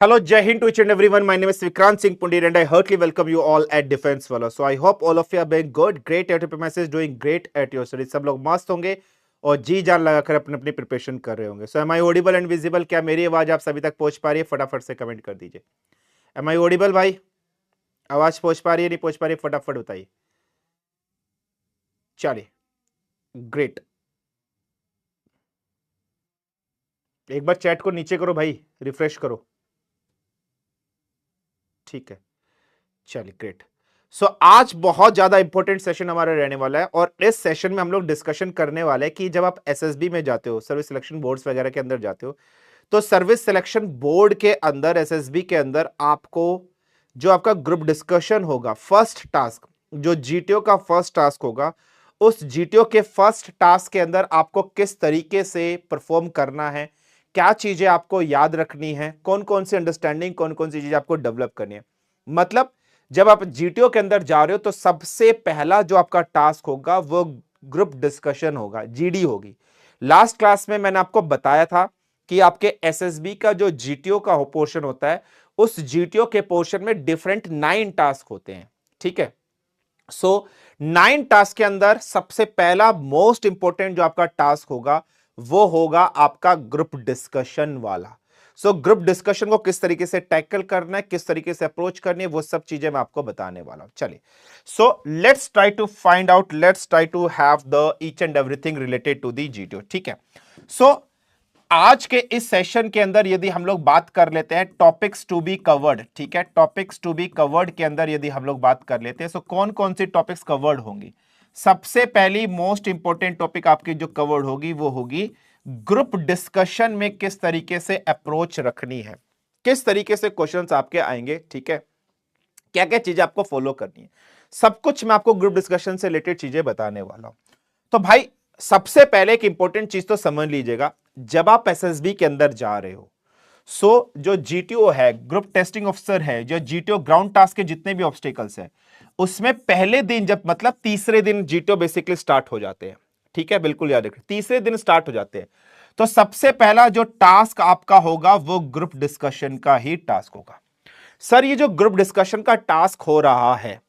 Hello, Jai Hind to each and everyone. My name is Vikrant Singh Pundir and I heartily welcome you all at Defense Wallah. So I hope all of you are being good, great at your message, doing great at your studies. सब लोग मस्त होंगे और जी जान लगाकर अपनी अपनी preparation कर रहे होंगे. So am I audible and visible? क्या मेरी आवाज आप सभी तक पहुंच पा रही है? फटाफट से कमेंट कर दीजिए. Am I audible भाई? आवाज पहुंच पा रही है नहीं पहुंच पा रही है? फटाफट बताइए. चलिए, ग्रेट. एक बार चैट को नीचे करो भाई, रिफ्रेश करो. ठीक है, चलिए ग्रेट. सो आज बहुत ज्यादा इंपॉर्टेंट सेशन हमारा रहने वाला है और इस सेशन में हम लोग डिस्कशन करने वाले हैं कि जब आप एसएसबी में जाते हो, सर्विस सिलेक्शन बोर्ड्स वगैरह के अंदर जाते हो, तो सर्विस सिलेक्शन बोर्ड के अंदर एसएसबी के अंदर आपको जो आपका ग्रुप डिस्कशन होगा, फर्स्ट टास्क जो जीटीओ का फर्स्ट टास्क होगा, उस जीटीओ के फर्स्ट टास्क के अंदर आपको किस तरीके से परफॉर्म करना है, क्या चीजें आपको याद रखनी है, कौन कौन सी अंडरस्टैंडिंग, कौन कौन सी चीजें आपको डेवलप करनी है. मतलब जब आप जीटीओ के अंदर जा रहे हो तो सबसे पहला जो आपका टास्क होगा वो ग्रुप डिस्कशन होगा, जीडी होगी. लास्ट क्लास में मैंने आपको बताया था कि आपके एसएसबी का जो जीटीओ का पोर्शन होता है, उस जीटीओ के पोर्शन में डिफरेंट 9 टास्क होते हैं. ठीक है, सो 9 टास्क के अंदर सबसे पहला मोस्ट इंपॉर्टेंट जो आपका टास्क होगा वो होगा आपका ग्रुप डिस्कशन वाला. सो ग्रुप डिस्कशन को किस तरीके से टैकल करना है, किस तरीके से अप्रोच करनी है, वो सब चीजें मैं आपको बताने वाला हूं. चलिए, so let's try to find out, let's try to have the each and everything related to the GTO. ठीक है, सो आज के इस सेशन के अंदर यदि हम लोग बात कर लेते हैं टॉपिक्स टू बी कवर्ड. ठीक है, टॉपिक्स टू बी कवर्ड के अंदर यदि हम लोग बात कर लेते हैं, सो कौन कौन सी टॉपिक्स कवर्ड होंगी. सबसे पहली मोस्ट इंपॉर्टेंट टॉपिक आपकी जो कवर्ड होगी वो होगी ग्रुप डिस्कशन में किस तरीके से अप्रोच रखनी है, किस तरीके से क्वेश्चंस आपके आएंगे. ठीक है, क्या क्या चीजें आपको फॉलो करनी है, सब कुछ मैं आपको ग्रुप डिस्कशन से रिलेटेड चीजें बताने वाला हूं. तो भाई सबसे पहले एक इंपॉर्टेंट चीज तो समझ लीजिएगा, जब आप एसएसबी के अंदर जा रहे हो, सो जो जीटीओ है, ग्रुप टेस्टिंग ऑफिसर है, जो जीटीओ ग्राउंड टास्क के जितने भी ऑब्स्टेकल्स है, उसमें पहले दिन जब मतलब तीसरे दिन जीटीओ बेसिकली स्टार्ट हो जाते हैं. ठीक है, बिल्कुल याद रखिए, तीसरे दिन स्टार्ट हो जाते हैं. तो सबसे पहला जो टास्क आपका होगा वो ग्रुप डिस्कशन का ही टास्क होगा. सर ये जो ग्रुप डिस्कशन का टास्क हो रहा है,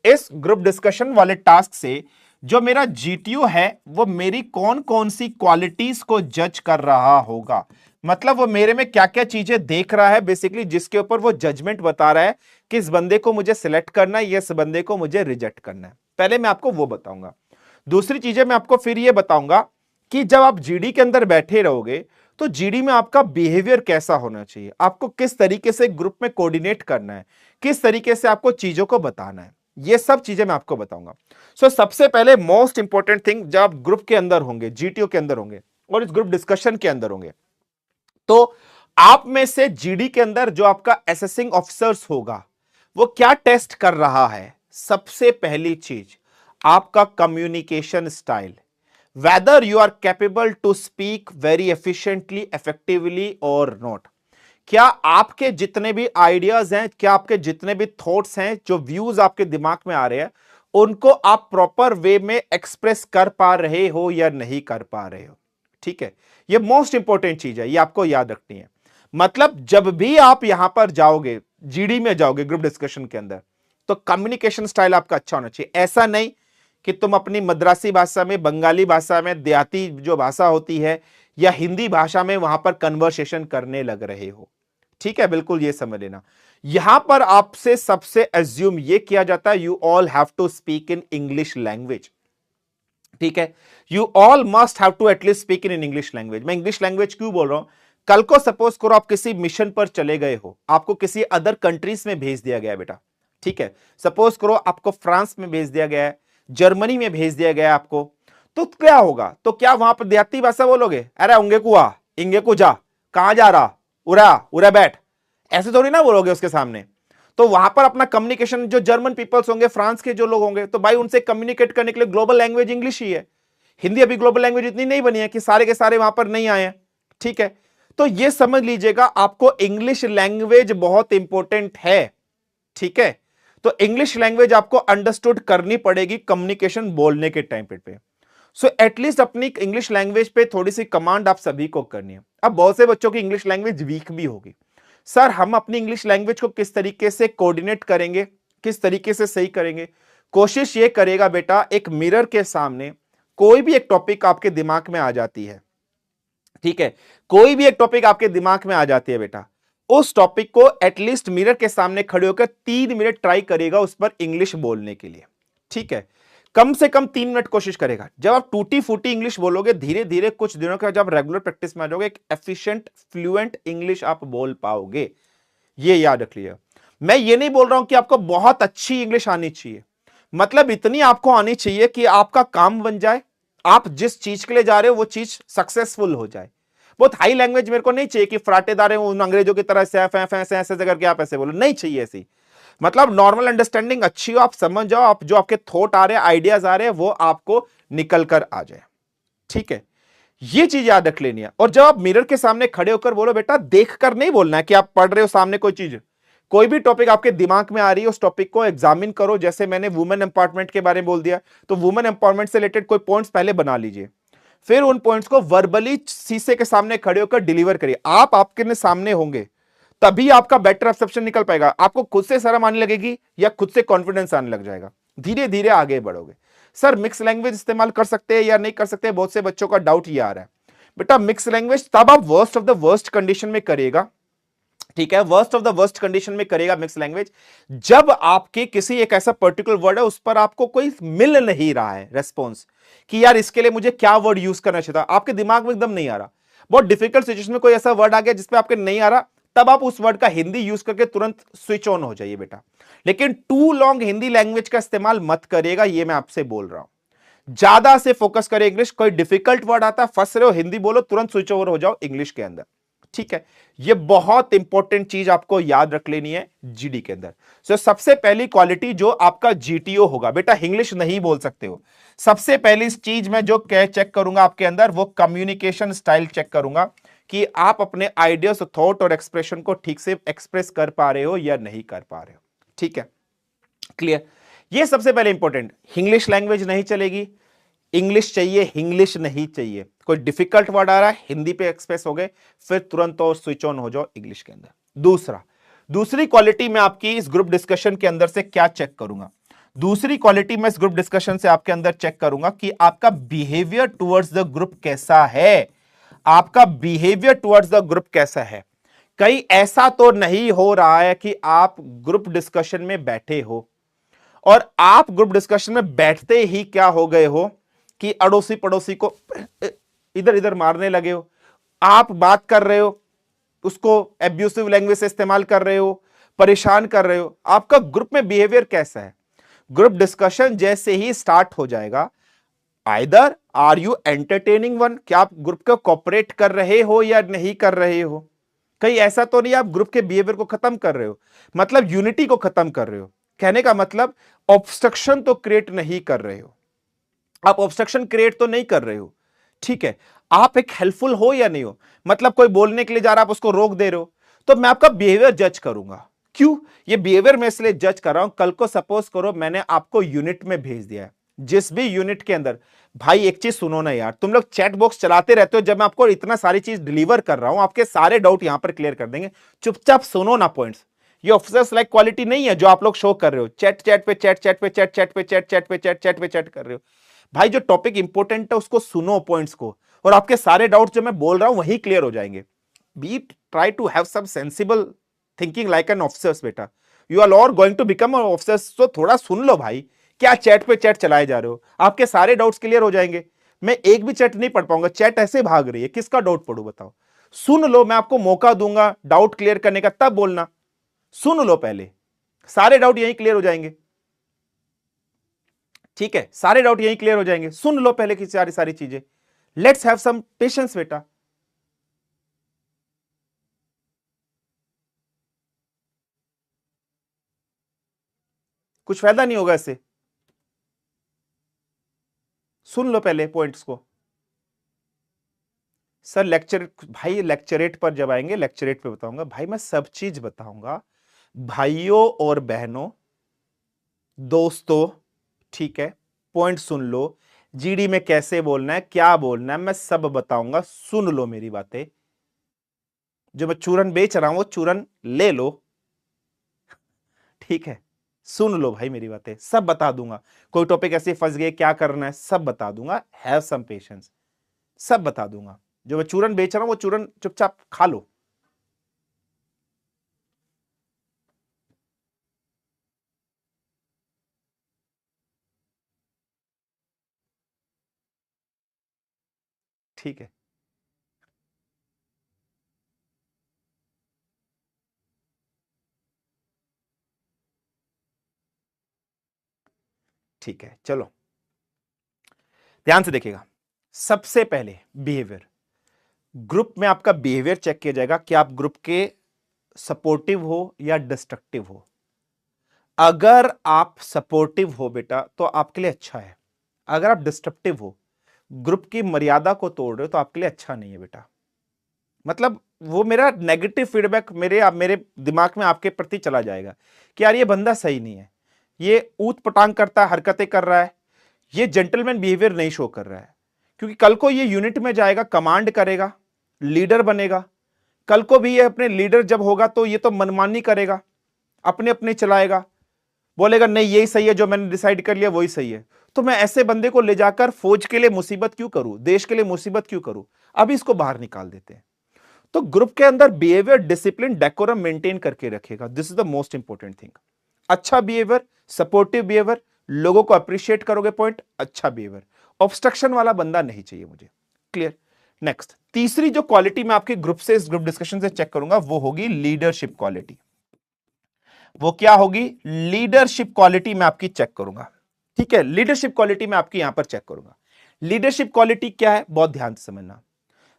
इस ग्रुप डिस्कशन वाले टास्क से जो मेरा जीटीओ है वो मेरी कौन कौन सी क्वालिटीज को जज कर रहा होगा, मतलब वो मेरे में क्या क्या चीजें देख रहा है बेसिकली, जिसके ऊपर वो जजमेंट बता रहा है कि इस बंदे को मुझे सिलेक्ट करना है या इस बंदे को मुझे रिजेक्ट करना है. पहले मैं आपको वो बताऊंगा. दूसरी चीजें मैं आपको फिर ये बताऊंगा कि जब आप जीडी के अंदर बैठे रहोगे तो जीडी में आपका बिहेवियर कैसा होना चाहिए, आपको किस तरीके से ग्रुप में कोऑर्डिनेट करना है, किस तरीके से आपको चीजों को बताना है, ये सब चीजें मैं आपको बताऊंगा. सो सबसे पहले मोस्ट इंपॉर्टेंट थिंग, जब आप ग्रुप के अंदर होंगे, जीटीओ के अंदर होंगे और इस ग्रुप डिस्कशन के अंदर होंगे, तो आप में से जीडी के अंदर जो आपका असेसिंग ऑफिसर्स होगा वो क्या टेस्ट कर रहा है. सबसे पहली चीज आपका communication style, whether you are capable to speak very efficiently, effectively और नॉट. क्या आपके जितने भी आइडियाज हैं, क्या आपके जितने भी थॉट्स हैं, जो व्यूज आपके दिमाग में आ रहे हैं, उनको आप प्रॉपर वे में एक्सप्रेस कर पा रहे हो या नहीं कर पा रहे हो. ठीक है, ये मोस्ट इंपॉर्टेंट चीज है, ये आपको याद रखनी है. मतलब जब भी आप यहां पर जाओगे, जीडी में जाओगे ग्रुप डिस्कशन के अंदर, तो कम्युनिकेशन स्टाइल आपका अच्छा होना चाहिए. ऐसा नहीं कि तुम अपनी मद्रासी भाषा में, बंगाली भाषा में, देहाती जो भाषा होती है या हिंदी भाषा में वहां पर कन्वर्सेशन करने लग रहे हो. ठीक है, बिल्कुल ये समझ लेना. यहां पर आपसे सबसे एज्यूम ये किया जाता है you all have to speak in English language. ठीक है, you all must have to at least speak in English language. मैं इंग्लिश लैंग्वेज क्यों बोल रहा हूं, कल को सपोज करो आप किसी मिशन पर चले गए हो, आपको किसी अदर कंट्रीज में भेज दिया गया बेटा. ठीक है, सपोज करो आपको फ्रांस में भेज दिया गया है, जर्मनी में भेज दिया गया आपको, तो क्या होगा, तो क्या वहां पर देहाती भाषा बोलोगे, अरे उंगे कुआ इंगे को जा, कहां जा रहा, उरा उरा बैठ, ऐसे थोड़ी ना बोलोगे उसके सामने. तो वहां पर अपना कम्युनिकेशन, जो जर्मन पीपल्स होंगे, फ्रांस के जो लोग होंगे, तो भाई उनसे कम्युनिकेट करने के लिए ग्लोबल लैंग्वेज इंग्लिश ही है. हिंदी अभी ग्लोबल लैंग्वेज इतनी नहीं बनी है कि सारे के सारे वहां पर नहीं आए हैं. ठीक है, तो ये समझ लीजिएगा आपको इंग्लिश लैंग्वेज बहुत इंपॉर्टेंट है. ठीक है, तो इंग्लिश लैंग्वेज आपको अंडरस्टूड करनी पड़ेगी कम्युनिकेशन बोलने के टाइम पे. सो एटलीस्ट अपनी इंग्लिश लैंग्वेज पे थोड़ी सी कमांड आप सभी को करनी है. अब बहुत से बच्चों की इंग्लिश लैंग्वेज वीक भी होगी, सर हम अपनी इंग्लिश लैंग्वेज को किस तरीके से कोऑर्डिनेट करेंगे, किस तरीके से सही करेंगे? कोशिश ये करेगा बेटा, एक मिरर के सामने कोई भी एक टॉपिक आपके दिमाग में आ जाती है, ठीक है, कोई भी एक टॉपिक आपके दिमाग में आ जाती है बेटा, उस टॉपिक को एटलीस्ट मिरर के सामने खड़े होकर 3 मिनट ट्राई करेगा उस पर इंग्लिश बोलने के लिए, ठीक है, कम से कम 3 मिनट कोशिश करेगा। जब आप टूटी फूटी इंग्लिश बोलोगे, धीरे धीरे कुछ दिनों का जब रेगुलर प्रैक्टिस में आ जाओगे, एक एफिशिएंट फ्लुएंट इंग्लिश आप बोल पाओगे। ये याद रख लिया। मैं ये नहीं बोल रहा हूं कि आपको बहुत अच्छी इंग्लिश आनी चाहिए, मतलब इतनी आपको आनी चाहिए कि आपका काम बन जाए, आप जिस चीज के लिए जा रहे हो वो चीज सक्सेसफुल हो जाए। बहुत हाई लैंग्वेज मेरे को नहीं चाहिए कि फराटेदार उन अंग्रेजों की तरह ऐसे ऐसे करके आप ऐसे बोलो, नहीं चाहिए ऐसी। मतलब नॉर्मल अंडरस्टैंडिंग अच्छी हो, आप समझ जाओ, आप जो आपके थॉट आ रहे हैं, आइडियाज आ रहे हैं, वो आपको निकल कर आ जाए, ठीक है। ये चीज याद रख लेनी है। और जब आप मिरर के सामने खड़े होकर बोलो बेटा, देख कर नहीं बोलना है कि आप पढ़ रहे हो सामने कोई चीज, कोई भी टॉपिक आपके दिमाग में आ रही है, उस टॉपिक को एग्जामिन करो। जैसे मैंने वुमेन एम्पावरमेंट के बारे में बोल दिया, तो वुमेन एम्पावरमेंट से रिलेटेड कोई पॉइंट्स पहले बना लीजिए, फिर उन पॉइंट्स को वर्बली शीशे के सामने खड़े होकर डिलीवर करिए। आप आपके सामने होंगे तभी आपका बेटर परसेप्शन निकल पाएगा। आपको खुद से शर्म आने लगेगी या खुद से कॉन्फिडेंस आने लग जाएगा, धीरे धीरे आगे बढ़ोगे। सर मिक्स लैंग्वेज इस्तेमाल कर सकते हैं या नहीं कर सकते, बहुत से बच्चों का डाउट ये आ रहा है। बेटा मिक्स लैंग्वेज तब आप worst of the worst condition में करिएगा, ठीक है, worst of the worst condition में करेगा मिक्स लैंग्वेज, जब आपके किसी एक ऐसा पर्टिकुलर वर्ड है उस पर आपको कोई मिल नहीं रहा है रेस्पॉन्स, कि यार इसके लिए मुझे क्या वर्ड यूज करना चाहिए था, आपके दिमाग में एकदम नहीं आ रहा। बहुत डिफिकल्ट सिचुएशन में कोई ऐसा वर्ड आ गया जिसपे आपके नहीं आ रहा, तब आप उस वर्ड का हिंदी यूज करके तुरंत स्विच ऑन हो जाइए बेटा। लेकिन टू लॉन्ग हिंदी लैंग्वेज का इस्तेमाल मत करिएगा, ये मैं आपसे बोल रहा हूं। ज्यादा से फोकस करें इंग्लिश, कोई डिफिकल्ट वर्ड आता है, फंस रहे हो, हिंदी बोलो, तुरंत स्विच ओवर हो जाओ इंग्लिश के अंदर, ठीक है। ये बहुत इंपॉर्टेंट चीज आपको याद रख लेनी है जीडी के अंदर। सो सबसे पहली क्वालिटी जो आपका जीटीओ होगा बेटा, इंग्लिश नहीं बोल सकते हो, सबसे पहली चीज मैं जो चेक करूंगा आपके अंदर, वो कम्युनिकेशन स्टाइल चेक करूंगा कि आप अपने आइडियाज, थॉट और एक्सप्रेशन को ठीक से एक्सप्रेस कर पा रहे हो या नहीं कर पा रहे हो, ठीक है, क्लियर। ये सबसे पहले इंपॉर्टेंट। इंग्लिश लैंग्वेज नहीं चलेगी, इंग्लिश चाहिए, इंग्लिश नहीं चाहिए। कोई डिफिकल्ट वर्ड आ रहा है, हिंदी पे एक्सप्रेस हो गए, फिर तुरंत और स्विच ऑन हो जाओ इंग्लिश के अंदर। दूसरी क्वालिटी मैं आपकी इस ग्रुप डिस्कशन के अंदर से क्या चेक करूंगा, दूसरी क्वालिटी मैं इस ग्रुप डिस्कशन से आपके अंदर चेक करूंगा कि आपका बिहेवियर टुवर्ड्स द ग्रुप कैसा है, आपका बिहेवियर टुवर्ड्स द ग्रुप कैसा है। कहीं ऐसा तो नहीं हो रहा है कि आप ग्रुप डिस्कशन में बैठे हो और आप ग्रुप डिस्कशन में बैठते ही क्या हो गए हो कि अड़ोसी पड़ोसी को इधर इधर मारने लगे हो, आप बात कर रहे हो उसको एब्यूसिव लैंग्वेज से इस्तेमाल कर रहे हो, परेशान कर रहे हो। आपका ग्रुप में बिहेवियर कैसा है? ग्रुप डिस्कशन जैसे ही स्टार्ट हो जाएगा, either are you entertaining one, क्या आप ग्रुप को कोऑपरेट कर रहे हो या नहीं कर रहे हो। कहीं ऐसा तो नहीं आप ग्रुप के बिहेवियर को खत्म कर रहे हो, मतलब यूनिटी को खत्म कर रहे हो। कहने का मतलब ऑब्स्ट्रक्शन तो क्रिएट नहीं कर रहे हो, आप ऑब्स्ट्रक्शन क्रिएट तो नहीं कर रहे हो, ठीक है। आप एक हेल्पफुल हो या नहीं हो, मतलब कोई बोलने के लिए जा रहा है, आप उसको रोक दे रहे हो, तो मैं आपका बिहेवियर जज करूंगा। क्यों ये बिहेवियर मैं इसलिए जज कर रहा हूं, कल को सपोज करो मैंने आपको यूनिट में भेज दिया है, जिस भी यूनिट के अंदर, भाई एक चीज सुनो ना यार, तुम लोग चैट बॉक्स चलाते रहते हो, जब मैं आपको इतना सारी चीज डिलीवर कर रहा हूं, आपके सारे डाउट यहां पर क्लियर कर देंगे, चुपचाप सुनो ना पॉइंट्स। ये ऑफिसर्स लाइक क्वालिटी नहीं है जो आप लोग शो कर रहे हो, चैट चैट पे चैट, चैट पे चैट, चैट पे चैट, चैट पे चैट, चैट पे चैट कर रहे हो। भाई जो टॉपिक इंपॉर्टेंट है उसको सुनो, पॉइंट्स को, और आपके सारे डाउट्स जो मैं बोल रहा हूं वही क्लियर हो जाएंगे। Be try to have some sensible thinking like an officers बेटा, you are all going to become an officers. तो थोड़ा सुन लो भाई, क्या चैट पे चैट चलाए जा रहे हो, आपके सारे डाउट्स क्लियर हो जाएंगे। मैं एक भी चैट नहीं पढ़ पाऊंगा, चैट ऐसे भाग रही है, किसका डाउट पढ़ू बताओ। सुन लो, मैं आपको मौका दूंगा डाउट क्लियर करने का, तब बोलना। सुन लो पहले, सारे डाउट यहीं क्लियर हो जाएंगे, ठीक है, सारे डाउट यहीं क्लियर हो जाएंगे। सुन लो पहले की सारी सारी चीजें, लेट्स हैव सम पेशेंस बेटा। कुछ फायदा नहीं होगा इससे, सुन लो पहले पॉइंट्स को। सर लेक्चर, भाई लेक्चरेट पर जब आएंगे, लेक्चरेट पे बताऊंगा भाई, मैं सब चीज बताऊंगा भाइयों और बहनों, दोस्तों, ठीक है। पॉइंट सुन लो, जीडी में कैसे बोलना है, क्या बोलना है, मैं सब बताऊंगा, सुन लो मेरी बातें। जो मैं चूरन बेच रहा हूं वो चूरन ले लो, ठीक है, सुन लो भाई मेरी बातें, सब बता दूंगा। कोई टॉपिक ऐसे फंस गए, क्या करना है सब बता दूंगा, हैव सम पेशेंस, सब बता दूंगा। जो मैं चूरन बेच रहा हूं वो चूरन चुपचाप खा लो। ठीक है, ठीक है, चलो ध्यान से देखिएगा। सबसे पहले बिहेवियर, ग्रुप में आपका बिहेवियर चेक किया जाएगा कि आप ग्रुप के सपोर्टिव हो या डिस्ट्रक्टिव हो। अगर आप सपोर्टिव हो बेटा तो आपके लिए अच्छा है, अगर आप डिस्ट्रप्टिव हो, ग्रुप की मर्यादा को तोड़ रहे हो, तो आपके लिए अच्छा नहीं है बेटा। मतलब वो मेरा नेगेटिव फीडबैक मेरे दिमाग में आपके प्रति चला जाएगा कि यार ये बंदा सही नहीं है, ये ऊट पटांग करता है, हरकतें कर रहा है, ये जेंटलमैन बिहेवियर नहीं शो कर रहा है। क्योंकि कल को ये यूनिट में जाएगा, कमांड करेगा, लीडर बनेगा। कल को भी ये अपने लीडर जब होगा तो ये तो मनमानी करेगा, अपने अपने चलाएगा, बोलेगा नहीं यही सही है, जो मैंने डिसाइड कर लिया वही सही है। तो मैं ऐसे बंदे को ले जाकर फौज के लिए मुसीबत क्यों करूं, देश के लिए मुसीबत क्यों करूं। अभी इसको बाहर निकाल देते हैं। तो ग्रुप के अंदर बिहेवियर, डिसिप्लिन, डेकोरम मेंटेन करके रखेगा। This is the most important thing. अच्छा बिहेवियर, सपोर्टिव बिहेवियर, लोगों को अप्रिशिएट करोगे, पॉइंट अच्छा बिहेवियर। ऑब्स्ट्रक्शन वाला बंदा नहीं चाहिए मुझे। क्लियर। नेक्स्ट, तीसरी जो क्वालिटी मैं आपके ग्रुप से, इस ग्रुप डिस्कशन से चेक करूंगा वो होगी लीडरशिप क्वालिटी। वो क्या होगी, लीडरशिप क्वालिटी मैं आपकी चेक करूंगा। ठीक है, लीडरशिप क्वालिटी मैं आपकी यहां पर चेक करूंगा। लीडरशिप क्वालिटी क्या है, बहुत ध्यान से समझना।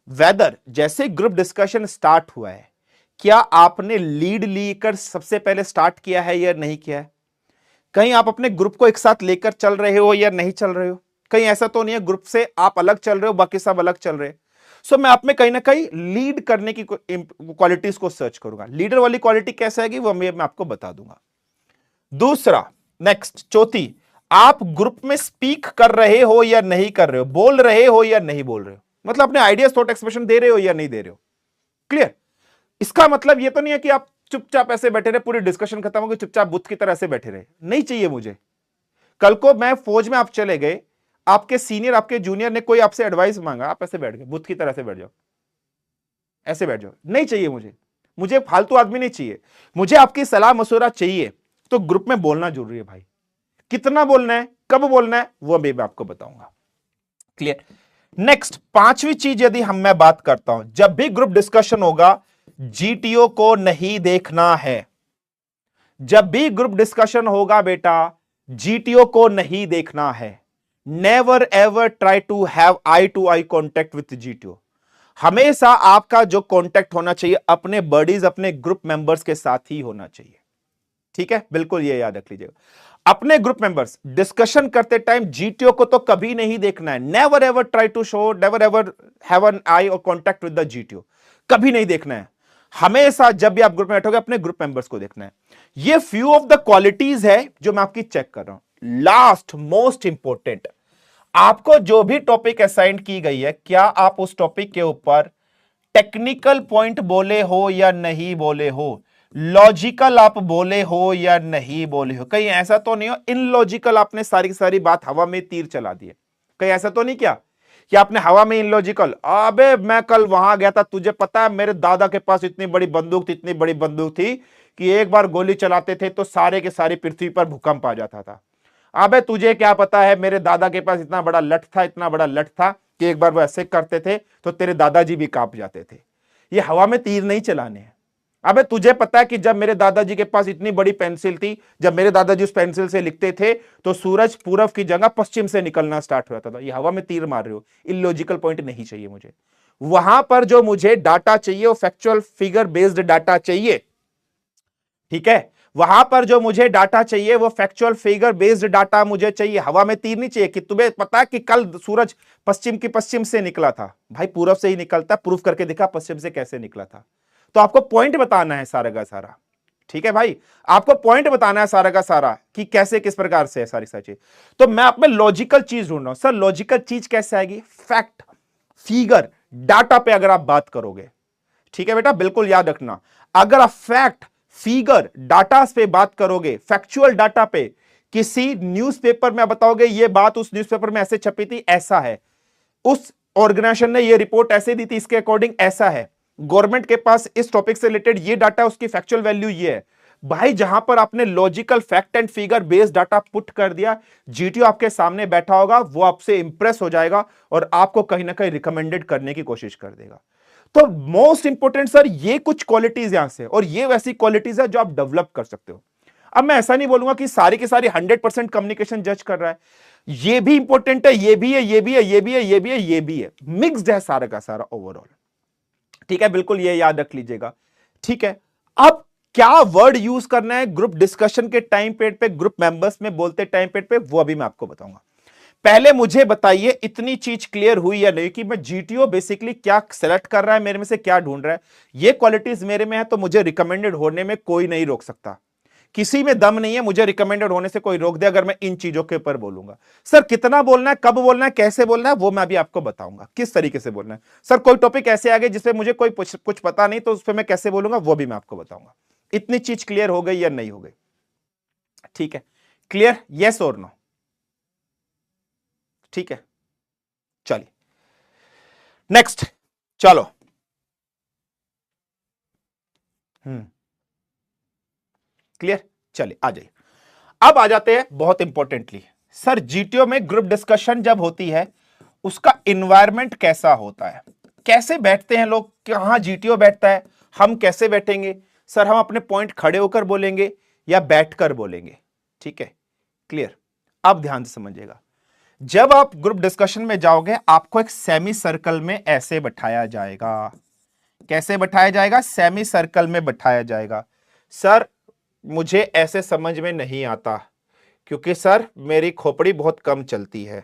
वेदर जैसे ग्रुप डिस्कशन स्टार्ट हुआ है, क्या आपने लीड लेकर सबसे पहले स्टार्ट किया है या नहीं किया है। कहीं आप अपने ग्रुप को एक साथ लेकर चल रहे हो या नहीं चल रहे हो। कहीं ऐसा तो नहीं है ग्रुप से आप अलग चल रहे हो, बाकी सब अलग चल रहे हैं। सो मैं आप में कहीं ना कहीं लीड करने की क्वालिटीज को सर्च करूंगा। लीडर वाली क्वालिटी कैसे आएगी वो मैं आपको बता दूंगा। दूसरा, नेक्स्ट, चौथी, आप ग्रुप में स्पीक कर रहे हो या नहीं कर रहे हो, बोल रहे हो या नहीं बोल रहे हो, मतलब अपने आइडियाज, थॉट एक्सप्रेशन दे रहे हो या नहीं दे रहे हो। क्लियर। इसका मतलब ये तो नहीं है कि आप चुपचाप ऐसे बैठे रहे, पूरी डिस्कशन खत्म हो गई, चुपचाप बुत की तरह ऐसे बैठे रहे, नहीं चाहिए मुझे। कल को मैं फौज में आप चले गए, आपके सीनियर, आपके जूनियर ने कोई आपसे एडवाइस मांगा, आप ऐसे बैठ गए, बुत की तरह से बैठ जाओ, ऐसे बैठ जाओ, नहीं चाहिए मुझे। मुझे फालतू आदमी नहीं चाहिए, मुझे आपकी सलाह मशवरा चाहिए। तो ग्रुप में बोलना जरूरी है भाई। कितना बोलना है, कब बोलना है, वो मैं आपको बताऊंगा। क्लियर। नेक्स्ट, पांचवी चीज यदि मैं बात करता हूं, जब भी ग्रुप डिस्कशन होगा जीटीओ को नहीं देखना है। जब भी ग्रुप डिस्कशन होगा बेटा, जीटीओ को नहीं देखना है। Never ever try to have eye to eye contact with GTO. हमेशा आपका जो कॉन्टेक्ट होना चाहिए अपने बडीज, अपने ग्रुप मेंबर्स के साथ ही होना चाहिए। ठीक है, बिल्कुल ये याद रख लीजिएगा। अपने ग्रुप मेंबर्स डिस्कशन करते टाइम जीटीओ को तो कभी नहीं देखना है। Never ever try to show, never ever have an eye और कॉन्टेक्ट विद द जीटीओ, कभी नहीं देखना है। हमेशा जब भी आप ग्रुप में बैठोगे अपने ग्रुप मेंबर्स को देखना है। ये फ्यू ऑफ द क्वालिटीज है जो मैं आपकी चेक कर रहा हूं। लास्ट मोस्ट इंपॉर्टेंट, आपको जो भी टॉपिक असाइन की गई है, क्या आप उस टॉपिक के ऊपर टेक्निकल पॉइंट बोले हो या नहीं बोले हो, लॉजिकल आप बोले हो या नहीं बोले हो। कहीं ऐसा तो नहीं हो इनलॉजिकल आपने सारी की सारी बात हवा में तीर चला दिए। कहीं ऐसा तो नहीं किया कि आपने हवा में इनलॉजिकल, अबे मैं कल वहां गया था, तुझे पता है मेरे दादा के पास इतनी बड़ी बंदूक थी, इतनी बड़ी बंदूक थी कि एक बार गोली चलाते थे तो सारे के सारी पृथ्वी पर भूकंप आ जाता था। अबे तुझे क्या पता है मेरे दादा के पास इतना बड़ा लठ था, इतना बड़ा लठ था कि एक बार वो ऐसे करते थे तो तेरे दादाजी भी कांप जाते थे। ये हवा में तीर नहीं चलाने हैं। अबे तुझे पता है कि जब मेरे दादाजी के पास इतनी बड़ी पेंसिल थी, जब मेरे दादाजी उस पेंसिल से लिखते थे तो सूरज पूरब की जगह पश्चिम से निकलना स्टार्ट हो जाता था। ये हवा में तीर मार रहे हो, इलॉजिकल पॉइंट नहीं चाहिए मुझे। वहां पर जो मुझे डाटा चाहिए वो फैक्चुअल फिगर बेस्ड डाटा चाहिए। ठीक है, वहां पर जो मुझे डाटा चाहिए वो फैक्चुअल फिगर बेस्ड डाटा मुझे चाहिए। हवा में तीर नहीं चाहिए कि तुम्हें पता है कि कल सूरज पश्चिम से निकला था। भाई पूरब से ही निकलता, प्रूफ करके दिखा पश्चिम से कैसे निकला था। तो आपको पॉइंट बताना है सारा का सारा। ठीक है भाई, आपको पॉइंट बताना है सारा का सारा कि कैसे किस प्रकार से है सारी चीज। तो मैं आप में लॉजिकल चीज ढूंढ रहा हूं। सर लॉजिकल चीज कैसे आएगी, फैक्ट, फिगर, डाटा पे अगर आप बात करोगे, ठीक है बेटा, बिल्कुल याद रखना। अगर आप फैक्ट, फिगर, डाटा पे बात करोगे, फैक्चुअल डाटा पे, किसी न्यूज़पेपर में बताओगे ये बात उस न्यूज़पेपर में ऐसे छपी थी, ऐसा है, उस ऑर्गेनाइजेशन ने ये रिपोर्ट ऐसे दी थी, इसके अकॉर्डिंग ऐसा है, गवर्नमेंट के पास इस टॉपिक से रिलेटेड ये डाटा, उसकी फैक्चुअल वैल्यू ये है। भाई जहां पर आपने logical fact and figure based data put कर दिया, जीटीओ आपके सामने बैठा होगा, वो आपसे इंप्रेस हो जाएगा और आपको कहीं ना कहीं रिकमेंडेड करने की कोशिश कर देगा। तो मोस्ट इंपोर्टेंट सर ये कुछ क्वालिटीज यहां से, और ये वैसी क्वालिटीज है जो आप डेवलप कर सकते हो। अब मैं ऐसा नहीं बोलूंगा कि सारी की सारी 100% कम्युनिकेशन जज कर रहा है, ये भी इंपॉर्टेंट है, ये भी है, ये भी है, ये भी है, ये भी है, ये भी है, मिक्स्ड है सारा का सारा ओवरऑल। ठीक है, बिल्कुल ये याद रख लीजिएगा। ठीक है, अब क्या वर्ड यूज करना है ग्रुप डिस्कशन के टाइम पीरियड पे, ग्रुप मेंबर्स में बोलते टाइम पीरियड पे, वो अभी मैं आपको बताऊंगा। पहले मुझे बताइए इतनी चीज क्लियर हुई या नहीं कि मैं जीटीओ बेसिकली क्या सेलेक्ट कर रहा है, मेरे में से क्या ढूंढ रहा है, ये क्वालिटीज मेरे में है तो मुझे रिकमेंडेड होने में कोई नहीं रोक सकता। किसी में दम नहीं है मुझे रिकमेंडेड होने से कोई रोक दे अगर मैं इन चीजों के ऊपर बोलूंगा। सर कितना बोलना है, कब बोलना है, कैसे बोलना है, वो मैं अभी आपको बताऊंगा किस तरीके से बोलना है। सर कोई टॉपिक ऐसे आ गए जिसपे मुझे कोई कुछ पता नहीं, तो उस पर मैं कैसे बोलूंगा वो भी मैं आपको बताऊंगा। इतनी चीज क्लियर हो गई या नहीं हो गई? ठीक है, क्लियर, यस और नो? ठीक है, चलिए नेक्स्ट, चलो। क्लियर, चलिए आ जाइए। अब आ जाते हैं बहुत इंपॉर्टेंटली, सर जीटीओ में ग्रुप डिस्कशन जब होती है उसका इन्वायरमेंट कैसा होता है, कैसे बैठते हैं लोग, कहां जीटीओ बैठता है, हम कैसे बैठेंगे? सर हम अपने पॉइंट खड़े होकर बोलेंगे या बैठकर बोलेंगे? ठीक है, क्लियर। अब ध्यान से समझिएगा, जब आप ग्रुप डिस्कशन में जाओगे आपको एक सेमी सर्कल में ऐसे बैठाया जाएगा। कैसे बैठाया जाएगा? सेमी सर्कल में बैठाया जाएगा। सर मुझे ऐसे समझ में नहीं आता क्योंकि सर मेरी खोपड़ी बहुत कम चलती है।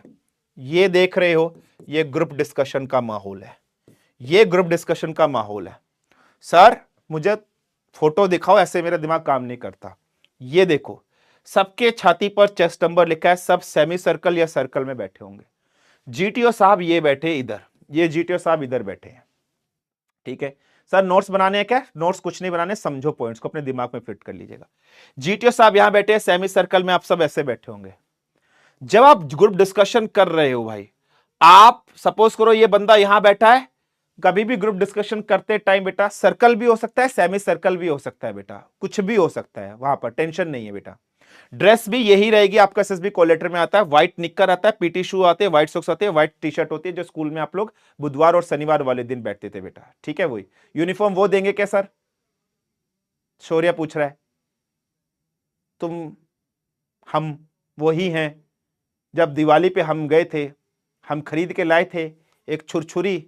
ये देख रहे हो, ये ग्रुप डिस्कशन का माहौल है, ये ग्रुप डिस्कशन का माहौल है। सर मुझे फोटो दिखाओ, ऐसे मेरा दिमाग काम नहीं करता। ये देखो, सबके छाती पर चेस्ट नंबर लिखा है, सब सेमी सर्कल या सर्कल में बैठे होंगे। जीटीओ साहब ये बैठे इधर, ये जीटीओ साहब इधर बैठे हैं। ठीक है सर, नोट्स बनाने हैं क्या? नोट्स कुछ नहीं बनाने, समझो पॉइंट्स को अपने दिमाग में फिट कर लीजिएगा। जीटीओ साहब यहां बैठे हैं सेमी सर्कल में, आप सब ऐसे बैठे होंगे। जब आप ग्रुप डिस्कशन कर रहे हो भाई, आप सपोज करो ये बंदा यहां बैठा है, कभी भी ग्रुप डिस्कशन करते टाइम बेटा सर्कल भी हो सकता है, सेमी सर्कल भी हो सकता है बेटा, कुछ भी हो सकता है, वहां पर टेंशन नहीं है बेटा। ड्रेस भी यही रहेगी, आपका एसएसबी कॉल लेटर में आता है, व्हाइट निक्कर आता है, पीटी शू आते हैं, व्हाइट सॉक्स आते हैं, व्हाइट टी शर्ट होती है, जो स्कूल में आप लोग बुधवार और शनिवार वाले दिन बैठते थे बेटा। ठीक है, वही यूनिफॉर्म वो देंगे क्या सर? शौर्य पूछ रहा है। तुम हम वही हैं, जब दिवाली पे हम गए थे, हम खरीद के लाए थे एक छुरछुरी,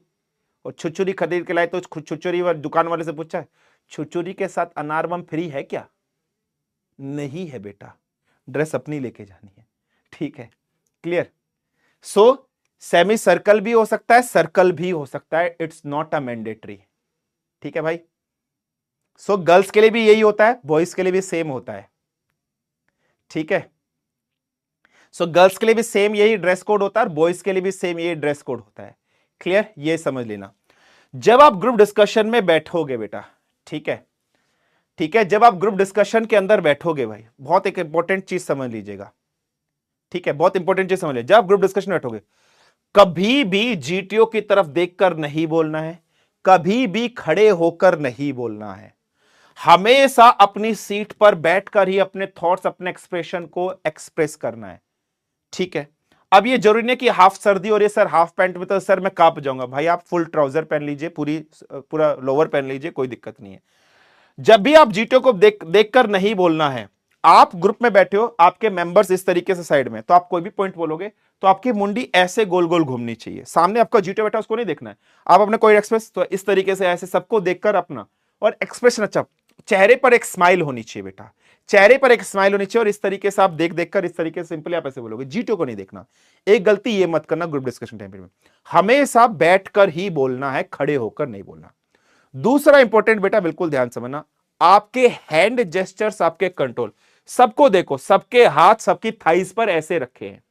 और छुरछुरी खरीद के लाए तो छुरछुरी दुकान वाले से पूछा छुरछुरी के साथ अनार बम फ्री है क्या? नहीं है बेटा, ड्रेस अपनी लेके जानी है। ठीक है, क्लियर। सो सेमी सर्कल भी हो सकता है, सर्कल भी हो सकता है, इट्स नॉट अ मैंडेटरी। ठीक है भाई। सो गर्ल्स के लिए भी यही होता है, बॉयज के लिए भी सेम होता है। ठीक है, सो गर्ल्स के लिए भी सेम यही ड्रेस कोड होता है और बॉयज के लिए भी सेम यही ड्रेस कोड होता है। क्लियर, ये समझ लेना। जब आप ग्रुप डिस्कशन में बैठोगे बेटा, ठीक है, ठीक है, जब आप ग्रुप डिस्कशन के अंदर बैठोगे भाई, बहुत एक इंपॉर्टेंट चीज समझ लीजिएगा। ठीक है, बहुत इंपॉर्टेंट चीज समझ लीजिए, जब आप ग्रुप डिस्कशन में बैठोगे कभी भी जीटीओ की तरफ देखकर नहीं बोलना है, कभी भी खड़े होकर नहीं बोलना है, हमेशा अपनी सीट पर बैठकर ही अपने थॉट्स, अपने एक्सप्रेशन को एक्सप्रेस करना है। ठीक है, अब ये जरूरी नहीं कि हाफ सर्दी और ये सर हाफ पैंट में तो सर मैं कांप जाऊंगा, भाई आप फुल ट्राउजर पहन लीजिए, पूरा लोअर पहन लीजिए, कोई दिक्कत नहीं है। जब भी आप जीटीओ को देखकर नहीं बोलना है, आप ग्रुप में बैठे हो, आपके मेंबर्स इस तरीके से साइड में, तो आप कोई भी पॉइंट बोलोगे तो आपकी मुंडी ऐसे गोल गोल घूमनी चाहिए, सामने आपका जीटीओ बैठा उसको नहीं देखना है, आप अपने कोई एक्सप्रेस तो इस तरीके से ऐसे सबको देखकर अपना, और एक्सप्रेशन अच्छा, चेहरे पर एक स्माइल होनी चाहिए बेटा, चेहरे पर एक स्माइल होनी चाहिए, और इस तरीके से आप देखकर इस तरीके से सिंपली आप ऐसे बोलोगे, जीटीओ को नहीं देखना। एक गलती ये मत करना ग्रुप डिस्कशन टाइम में, हमेशा बैठकर ही बोलना है, खड़े होकर नहीं बोलना। दूसरा इंपॉर्टेंट बेटा बिल्कुल ध्यान समझना, आपके हैंड जेस्चर्स, आपके कंट्रोल, सबको देखो, सबके हाथ सबकी थाइस पर ऐसे रखे हैं,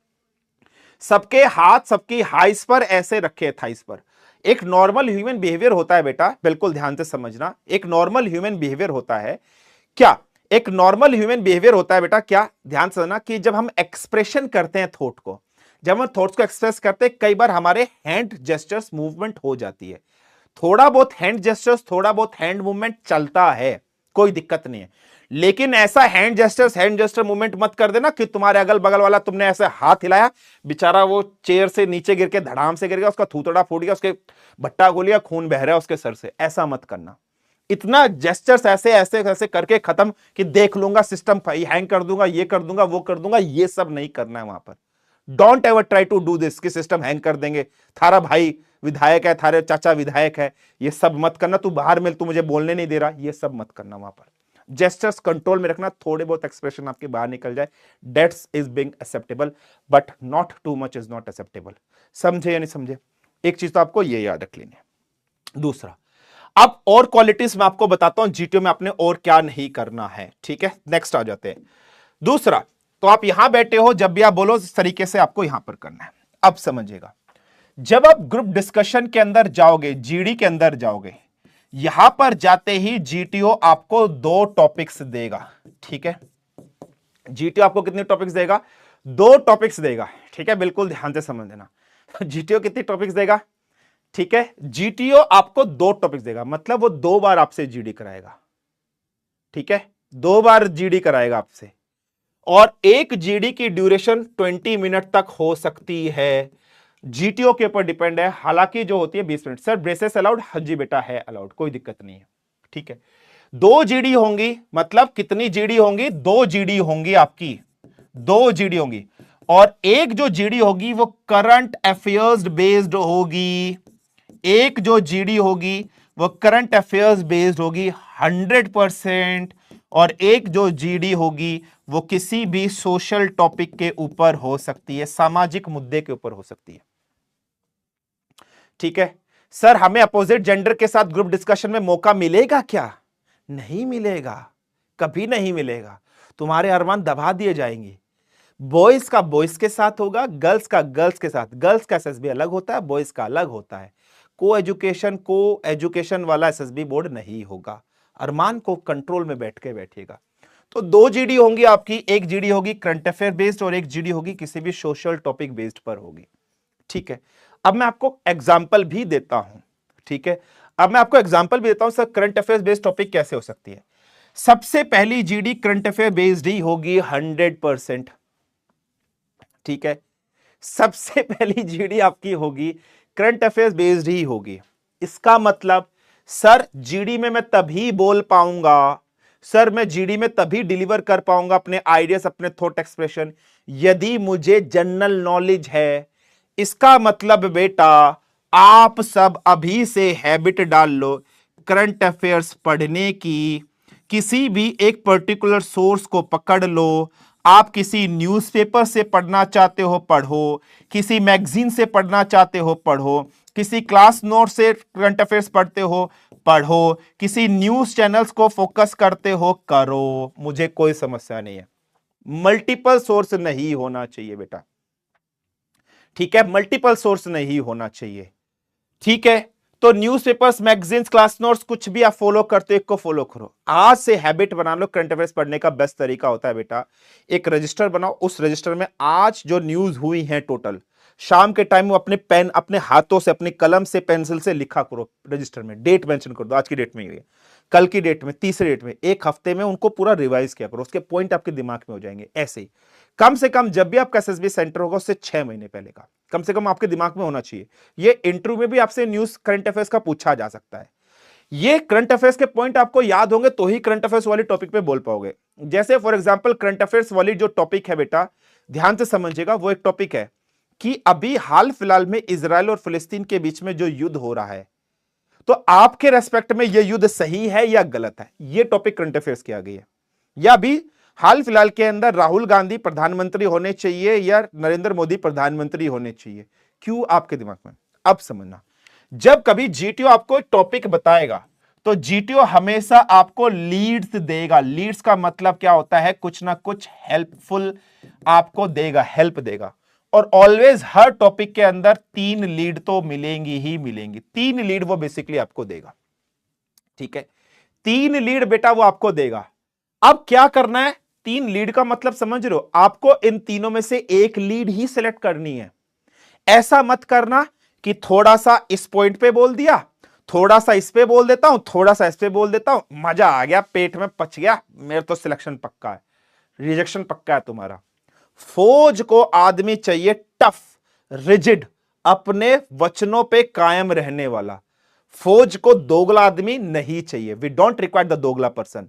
सबके हाथ सबकी हाइस पर ऐसे रखे हैं, थाइस पर। एक नॉर्मल ह्यूमन बिहेवियर होता है बेटा, बिल्कुल ध्यान से समझना, एक नॉर्मल ह्यूमन बिहेवियर होता है क्या, एक नॉर्मल ह्यूमन बिहेवियर होता है बेटा क्या, ध्यान से समझना कि जब हम एक्सप्रेशन करते हैं थॉट को, जब हम थॉट्स को एक्सप्रेस करते हैं, कई बार हमारे हैंड जेस्चर्स मूवमेंट हो जाती है, थोड़ा बहुत हैंड जेस्चर्स, थोड़ा बहुत हैंड मूवमेंट चलता है, कोई दिक्कत नहीं है। लेकिन ऐसा हैंड जेस्टर मूवमेंट मत कर देना कि तुम्हारे अगल बगल वाला, तुमने ऐसे हाथ हिलाया, बेचारा वो चेयर से नीचे गिर के धड़ाम से गिर गया, उसका थूथड़ा फूट गया, उसके भट्टा खोल गया, खून बह रहा है उसके सर से, ऐसा मत करना। इतना जेस्चर्स ऐसे ऐसे ऐसे करके खत्म कि देख लूंगा, सिस्टम हैंग कर दूंगा, ये कर दूंगा, वो कर दूंगा, ये सब नहीं करना है वहां पर। Don't ever try to do this कि सिस्टम हैंग कर देंगे, थारा भाई विधायक है, थारे चाचा विधायक है, ये सब मत करना, तू बाहर मिल, तू मुझे बोलने नहीं दे रहा, ये सब मत करना वहां पर। जेस्चर्स कंट्रोल में रखना, थोड़े बहुत एक्सप्रेशन आपके बाहर निकल जाए, that's is being acceptable, but not too much is not acceptable. समझे या नहीं समझे? एक चीज तो आपको ये याद रख लेनी है। दूसरा, अब और क्वालिटीज मैं आपको बताता हूं जीटीओ में आपने और क्या नहीं करना है, ठीक है? नेक्स्ट आ जाते हैं। दूसरा, तो आप यहां बैठे हो, जब भी आप बोलो इस तरीके से आपको यहां पर करना है। अब समझिएगा, जब आप ग्रुप डिस्कशन के अंदर जाओगे, जीडी के अंदर जाओगे, यहां पर जाते ही जीटीओ आपको 2 टॉपिक्स देगा, ठीक है? जीटीओ आपको कितने टॉपिक्स देगा? 2 टॉपिक्स देगा, ठीक है? बिल्कुल ध्यान से समझ लेना। जीटीओ कितने टॉपिक्स देगा? ठीक है, जीटीओ आपको 2 टॉपिक्स देगा, मतलब वो 2 बार आपसे जीडी कराएगा, ठीक है? 2 बार जीडी कराएगा आपसे, और एक जीडी की ड्यूरेशन 20 मिनट तक हो सकती है, जीटीओ के ऊपर डिपेंड है। हालांकि जो होती है 20 मिनट। Sir braces allowed? हाँ जी बेटा है अलाउड, कोई दिक्कत नहीं है, ठीक है? 2 जीडी होंगी, मतलब कितनी जीडी होंगी? 2 जीडी होंगी आपकी, 2 जीडी होंगी, और एक जो जीडी होगी वो करंट अफेयर्स बेस्ड होगी, एक जो जीडी होगी वो करंट अफेयर्स बेस्ड होगी 100%, और एक जो जीडी होगी वो किसी भी सोशल टॉपिक के ऊपर हो सकती है, सामाजिक मुद्दे के ऊपर हो सकती है, ठीक है? सर हमें अपोजिट जेंडर के साथ ग्रुप डिस्कशन में मौका मिलेगा क्या? नहीं मिलेगा, कभी नहीं मिलेगा, तुम्हारे अरमान दबा दिए जाएंगे। बॉयज का बॉयज के साथ होगा, गर्ल्स का गर्ल्स के साथ। गर्ल्स का एसएसबी अलग होता है, बॉयज का अलग होता है। को एजुकेशन वाला एसएसबी बोर्ड नहीं होगा। अरमान को कंट्रोल में बैठ के बैठेगा। तो 2 जीडी होंगी आपकी, एक जीडी होगी करंट अफेयर बेस्ड और एक जीडी होगी किसी भी सोशल टॉपिक बेस्ड पर होगी, ठीक है? अब मैं आपको एग्जाम्पल भी देता हूं, ठीक है? अब मैं आपको एग्जाम्पल भी देता हूं, sir current affair based topic कैसे हो सकती है। सबसे पहली जीडी करंट अफेयर बेस्ड ही होगी 100%, ठीक है? सबसे पहली जीडी आपकी होगी करंट अफेयर्स बेस्ड ही होगी। इसका मतलब सर जीडी में मैं तभी बोल पाऊंगा, सर मैं जीडी में तभी डिलीवर कर पाऊंगा अपने आइडियाज, अपने थॉट एक्सप्रेशन, यदि मुझे जनरल नॉलेज है। इसका मतलब बेटा आप सब अभी से हैबिट डाल लो करंट अफेयर्स पढ़ने की। किसी भी एक पर्टिकुलर सोर्स को पकड़ लो, आप किसी न्यूज़पेपर से पढ़ना चाहते हो पढ़ो, किसी मैगजीन से पढ़ना चाहते हो पढ़ो, किसी क्लास नोट से करंट अफेयर्स पढ़ते हो पढ़ो, किसी न्यूज़ चैनल्स को फोकस करते हो करो, मुझे कोई समस्या नहीं है। मल्टीपल सोर्स नहीं होना चाहिए बेटा, ठीक है? मल्टीपल सोर्स नहीं होना चाहिए, ठीक है? तो न्यूज़पेपर्स, मैगजीन्स, क्लास नोट्स कुछ भी आप फॉलो करते हो, एक को फॉलो करो। आज से हैबिट बना लो। करंट अफेयर्स पढ़ने का बेस्ट तरीका होता है बेटा, एक रजिस्टर बनाओ, उस रजिस्टर में आज जो न्यूज हुई है टोटल, शाम के टाइम अपने पेन, अपने हाथों से, अपनी कलम से, पेंसिल से लिखा करो रजिस्टर में, डेट मेंशन कर दो, आज की डेट में ये, कल की डेट में, तीसरे डेट में, एक हफ्ते में उनको पूरा रिवाइज किया करो, उसके पॉइंट आपके दिमाग में हो जाएंगे। ऐसे ही कम से कम जब भी आपका एसएसबी सेंटर होगा उससे 6 महीने पहले का कम से कम आपके दिमाग में होना चाहिए। ये इंटरव्यू में भी आपसे न्यूज करंट अफेयर्स का पूछा जा सकता है। ये करंट अफेयर्स के पॉइंट आपको याद होंगे तो ही करंट अफेयर्स वाली टॉपिक पे बोल पाओगे। जैसे फॉर एग्जांपल करंट अफेयर्स वाली जो टॉपिक है बेटा, ध्यान से समझिएगा, वो एक टॉपिक है कि अभी हाल फिलहाल में इजराइल और फिलिस्तीन के बीच में जो युद्ध हो रहा है, तो आपके रेस्पेक्ट में यह युद्ध सही है या गलत है, यह टॉपिक करंट अफेयर्स की आ गई है। या अभी हाल फिलहाल के अंदर राहुल गांधी प्रधानमंत्री होने चाहिए या नरेंद्र मोदी प्रधानमंत्री होने चाहिए, क्यों आपके दिमाग में। अब समझना, जब कभी जीटीओ आपको टॉपिक बताएगा तो जीटीओ हमेशा आपको लीड्स देगा। लीड्स का मतलब क्या होता है, कुछ ना कुछ हेल्पफुल आपको देगा, हेल्प देगा। और ऑलवेज हर टॉपिक के अंदर 3 लीड तो मिलेंगी ही मिलेंगी। 3 लीड वो बेसिकली आपको देगा, ठीक है, 3 लीड बेटा वो आपको देगा। अब क्या करना है, 3 लीड का मतलब समझ रहे हो, आपको इन तीनों में से एक लीड ही सिलेक्ट करनी है। ऐसा मत करना कि थोड़ा सा इस पॉइंट पे बोल दिया, थोड़ा सा इस पे बोल देता हूं, थोड़ा सा इस पे बोल देता हूं, मजा आ गया, पेट में पच गया, मेरा तो सिलेक्शन पक्का है, रिजेक्शन पक्का है तुम्हारा। फौज को आदमी चाहिए टफ, रिजिड, अपने वचनों पे कायम रहने वाला। फौज को दोगला आदमी नहीं चाहिए। वी डोंट रिक्वायर द दोगला पर्सन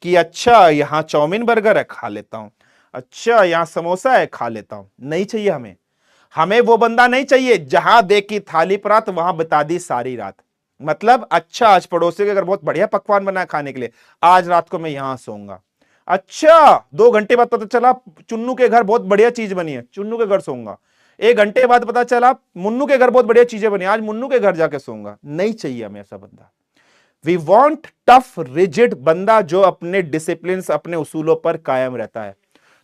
कि अच्छा यहां चाउमीन बर्गर है खा लेता हूं, अच्छा यहां समोसा है खा लेता हूं, नहीं चाहिए हमें। हमें वो बंदा नहीं चाहिए जहां देखी थाली परात वहां बता दी सारी रात। मतलब अच्छा आज पड़ोसी के घर बहुत बढ़िया पकवान बना खाने के लिए, आज रात को मैं यहां सोऊंगा। अच्छा 2 घंटे बाद पता चला चुन्नू के घर बहुत बढ़िया चीज बनी है, चुन्नू के घर सोऊंगा। 1 घंटे बाद पता चला मुन्नू के घर बहुत बढ़िया चीजें बनी, आज मुन्नू के घर जाके सोऊंगा। नहीं चाहिए हमें ऐसा बंदा। वी वॉन्ट टफ रिजिड बंदा जो अपने डिसिप्लिन, अपने उसूलों पर कायम रहता है।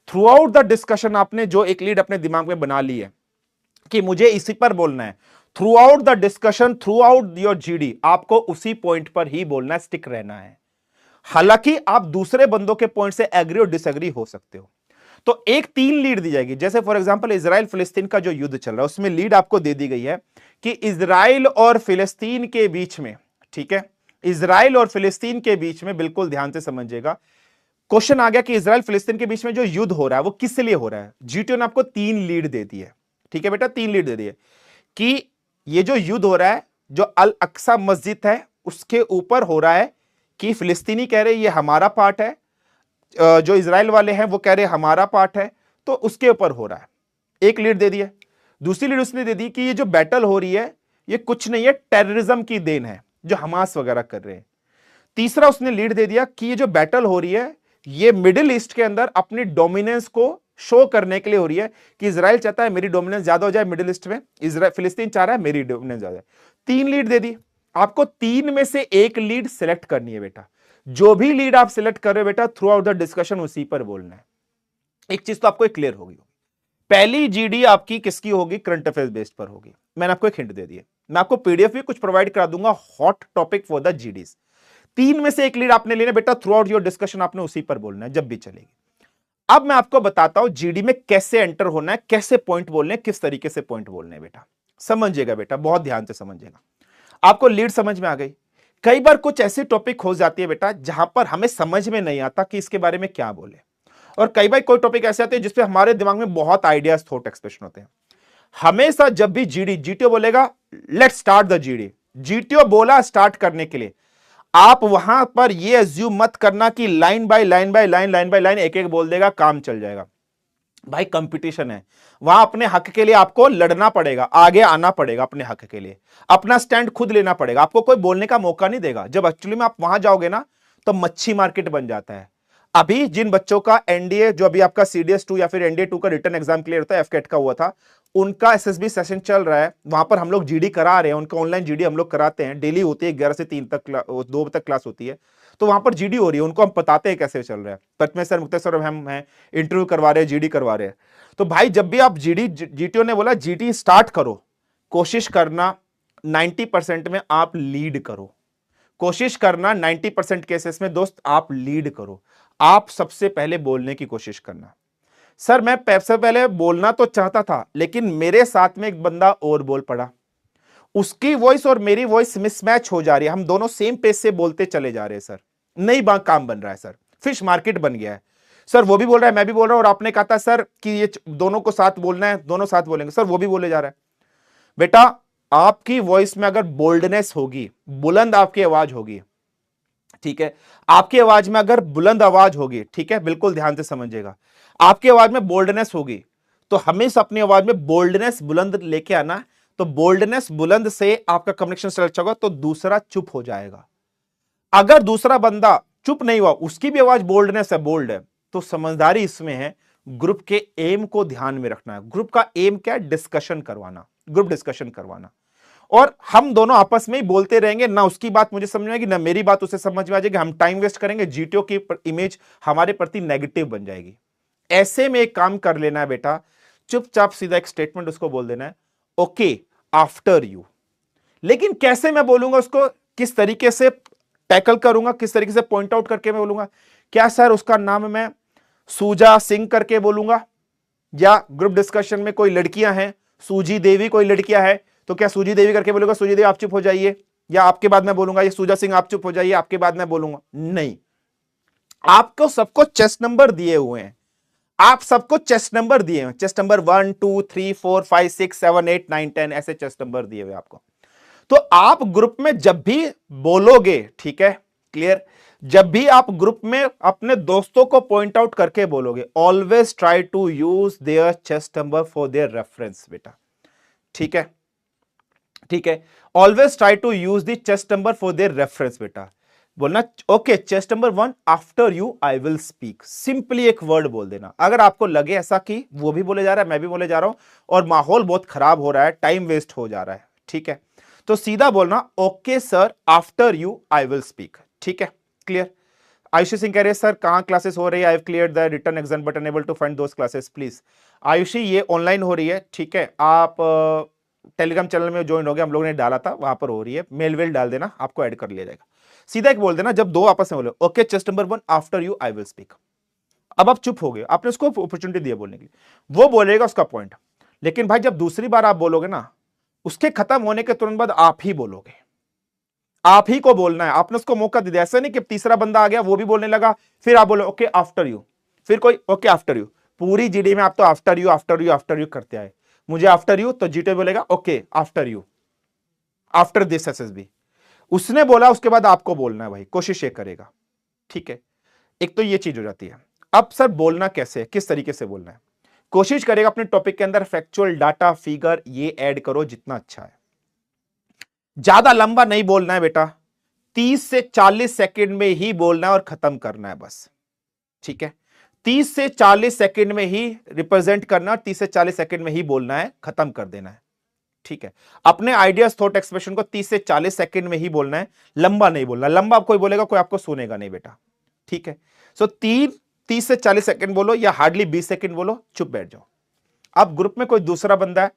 थ्रू आउट द डिस्कशन आपने जो एक लीड अपने दिमाग में बना ली है कि मुझे इसी पर बोलना है, through out the discussion, through out your GD, आपको उसी पॉइंट पर ही बोलना है, स्टिक रहना है। हालांकि आप दूसरे बंदों के पॉइंट से एग्री और डिसएग्री हो सकते हो। तो एक 3 लीड दी जाएगी। जैसे फॉर एग्जांपल इजराइल फिलिस्तीन का जो युद्ध चल रहा है उसमें लीड आपको दे दी गई है कि इजराइल और फिलिस्तीन के बीच में, ठीक है, इजराइल और फिलिस्तीन के बीच में, बिल्कुल ध्यान से समझिएगा, क्वेश्चन आ गया कि इजराइल फिलिस्तीन के बीच में जो युद्ध हो रहा है वो किस लिए हो रहा है। जीटीओ ने आपको 3 लीड दे दी है, ठीक है बेटा, 3 लीड दे दी है कि ये जो युद्ध हो रहा है, जो अल अक्सा मस्जिद है उसके ऊपर हो रहा है कि फिलिस्तीनी कह रहे ये हमारा पार्ट है, जो इजराइल वाले हैं वो कह रहे हमारा पार्ट है, तो उसके ऊपर हो रहा है। एक लीड दे दी है। दूसरी लीड उसने दे दी कि ये जो बैटल हो रही है ये कुछ नहीं है, टेररिज्म की देन है जो हमास वगैरह कर रहे हैं। तीसरा उसने लीड दे दिया कि ये जो बैटल हो रही है ये मिडिल ईस्ट के अंदर अपनी डोमिनेंस को शो करने के लिए हो रही है कि इजराइल चाहता है मेरी डोमिनेंस ज्यादा हो जाए मिडिल ईस्ट में, इजराइल फिलिस्तीन चाह रहा है मेरी डोमिनेंस ज्यादा है। 3 लीड दे दी। आपको 3 में से एक लीड सिलेक्ट करनी है बेटा। जो भी लीड आप सिलेक्ट कर रहे हो बेटा, थ्रू आउट द डिस्कशन उसी पर बोलना है। एक चीज तो आपको क्लियर होगी, पहली जीडी आपकी किसकी होगी, करंट अफेयर्स बेस्ड पर होगी। मैंने आपको एक हिंट दे दिया, मैं आपको पीडीएफ भी कुछ प्रोवाइड करा दूंगा, hot topic for the GDs. 3 में से एक लीड आपने लेना बेटा, थ्रू आउट योर डिस्कशन आपने उसी पर बोलना है जब भी चलेगी। अब मैं आपको बताता हूं जीडी में कैसे एंटर होना है, कैसे पॉइंट बोलने हैं, किस तरीके से पॉइंट बोलने हैं बेटा। समझिएगा बेटा, बहुत ध्यान से समझिएगा। आपको लीड समझ में आ गई। कई बार कुछ ऐसी टॉपिक हो जाती है बेटा जहां पर हमें समझ में नहीं आता कि इसके बारे में क्या बोले, और कई बार कोई टॉपिक ऐसे आते हैं जिसपे हमारे दिमाग में बहुत आइडियाज, थॉट एक्सप्रेशन होते हैं। हमेशा जब भी जीटीओ बोलेगा let's start the GD, GTO बोला स्टार्ट करने के लिए, आप वहां पर ये एज्यूम मत करना कि line by line by line, line by line एक एक बोल देगा काम चल जाएगा। भाई कंपटीशन है, वहां अपने हक के लिए आपको लड़ना पड़ेगा, आगे आना पड़ेगा, अपने हक के लिए अपना स्टैंड खुद लेना पड़ेगा। आपको कोई बोलने का मौका नहीं देगा। जब एक्चुअली में आप वहां जाओगे ना तो मच्छी मार्केट बन जाता है। अभी जिन बच्चों का एनडीए, जो अभी आपका सीडीएस 2 या फिर एनडीए 2 का रिटर्न एग्जाम क्लियर होता है, एफकेट का हुआ था, उनका एसएसबी सेशन चल रहा है, वहां पर हम लोग जीडी करा रहे हैं, उनका ऑनलाइन जीडी हम लोग कराते हैं, डेली होती है 11 से 3 तक, 2 तक क्लास होती है, तो वहां पर जीडी हो रही है, उनको हम बताते हैं कैसे चल रहा है। तटमेश सर, मुक्ता सर, हम हैं, इंटरव्यू करवा रहे हैं, जीडी करवा रहे हैं। तो भाई जब भी आप जीटीओ ने बोला जीडी स्टार्ट करो, कोशिश करना 90% में आप लीड करो, कोशिश करना 90% केसेस में दोस्त आप लीड करो, आप सबसे पहले बोलने की कोशिश करना। सर मैं सबसे पहले बोलना तो चाहता था लेकिन मेरे साथ में एक बंदा और बोल पड़ा, उसकी वॉइस और मेरी वॉइस मिसमैच हो जा रही है, हम दोनों सेम पेज से बोलते चले जा रहे हैं सर, नहीं काम बन रहा है सर, फिश मार्केट बन गया है सर, वो भी बोल रहा है मैं भी बोल रहा हूं, और आपने कहा था सर कि ये दोनों को साथ बोलना है, दोनों साथ बोलेंगे, सर वो भी बोले जा रहा है। बेटा आपकी वॉइस में अगर बोल्डनेस होगी, बुलंद आपकी आवाज होगी, ठीक है, आपकी आवाज में अगर बुलंद आवाज होगी, ठीक है, बिल्कुल ध्यान से समझिएगा, आपकी आवाज में बोल्डनेस होगी, तो हमेशा अपनी आवाज में बोल्डनेस बुलंद लेके आना। तो बोल्डनेस बुलंद से आपका कम्युनिकेशन स्टाइल अच्छा होगा, तो दूसरा चुप हो जाएगा। अगर दूसरा बंदा चुप नहीं हुआ, उसकी भी आवाज बोल्डनेस है, बोल्ड है, तो समझदारी इसमें है ग्रुप के एम को ध्यान में रखना है। ग्रुप का एम क्या है, डिस्कशन करवाना, ग्रुप डिस्कशन करवाना, और हम दोनों आपस में ही बोलते रहेंगे, ना उसकी बात मुझे समझ में आएगी ना मेरी बात उसे समझ में आ जाएगी, हम टाइम वेस्ट करेंगे, जीटीओ की इमेज हमारे प्रति नेगेटिव बन जाएगी। ऐसे में एक काम कर लेना है बेटा, चुपचाप सीधा एक स्टेटमेंट उसको बोल देना है, ओके आफ्टर यू। लेकिन कैसे मैं बोलूंगा उसको, किस तरीके से टैकल करूंगा, किस तरीके से पॉइंट आउट करके मैं बोलूंगा? क्या सर उसका नाम मैं सूजा सिंह करके बोलूंगा, या ग्रुप डिस्कशन में कोई लड़कियां हैं, सूजी देवी कोई लड़कियां हैं, तो क्या सूजी देवी करके बोलूंगा सूजी देवी आप चुप हो जाइए, या आपके बाद में बोलूंगा ये सूजा सिंह आप चुप हो जाइए, आपके बाद में बोलूंगा? नहीं, आपको सबको चेस्ट नंबर दिए हुए हैं, आप सबको चेस्ट नंबर दिए हैं, चेस्ट नंबर 1 2 3 4 5 6 7 8 9 10 ऐसे चेस्ट नंबर दिए हुए आपको। तो आप ग्रुप में जब भी बोलोगे, ठीक है, क्लियर, जब भी आप ग्रुप में अपने दोस्तों को पॉइंट आउट करके बोलोगे, always try to use their chest number for their reference बेटा, ठीक है, ठीक है, always try to use the chest number for their reference बेटा। बोलना okay chest number 1 after you I will speak, simply एक वर्ड बोल देना। अगर आपको लगे ऐसा कि वो भी बोले जा रहा है मैं भी बोले जा रहा हूं और माहौल बहुत खराब हो रहा है, टाइम वेस्ट हो जा रहा है, ठीक है, तो सीधा बोलना okay sir after you I will speak, ठीक है, क्लियर। आयुषी सिंह कह रहे हैं सर कहां क्लासेस हो रही है, I have cleared the written exam but unable to find those classes please. Ayushi ये ऑनलाइन हो रही है, ठीक है, आप टेलीग्राम चैनल में ज्वाइन हो गए, हम लोगों ने डाला था वहां पर हो रही है, मेल वेल डाल देना आपको ऐड कर लिया जाएगा। सीधा एक बोल देना, जब दो आपस में बोले okay chest number 1 after you I will speak. अब आप चुप हो गए, आपने उसको अपॉर्चुनिटी दी बोलने के लिए, वो बोलेगा उसका पॉइंट, लेकिन भाई जब दूसरी बार आप बोलोगे ना, उसके खत्म होने के तुरंत बाद आप ही बोलोगे, आप ही को बोलना है, आपने उसको मौका दे दिया। ऐसा नहीं कि तीसरा बंदा आ गया वो भी बोलने लगा फिर आप बोलो ओके आफ्टर यू, फिर कोई ओके आफ्टर यू, पूरी जीडी में आप तो after you after you after you करते आए, मुझे आफ्टर यू तो जीटे बोलेगा okay after you after this SSB, उसने बोला उसके बाद आपको बोलना है भाई, कोशिश ये करेगा, ठीक है, एक तो ये चीज हो जाती है। अब सर बोलना कैसे है, किस तरीके से बोलना है, कोशिश करेगा अपने टॉपिक के अंदर फैक्चुअल डाटा फिगर ये ऐड करो जितना अच्छा है, ज्यादा लंबा नहीं बोलना है बेटा, 30 से 40 सेकंड में ही बोलना है और खत्म करना है बस, ठीक है, 30 से 40 सेकंड में ही रिप्रेजेंट करना, 30 से 40 सेकंड में ही बोलना है, खत्म कर देना है, ठीक है। अपने आइडियाज थॉट एक्सप्रेशन को 30 से 40 सेकंड में ही बोलना है, लंबा नहीं बोलना, लंबा कोई बोलेगा कोई आपको सुनेगा नहीं बेटा, ठीक है। सो 30 से 40 सेकंड बोलो या हार्डली 20 सेकंड बोलो, चुप बैठ जाओ। अब ग्रुप में कोई दूसरा बंदा है,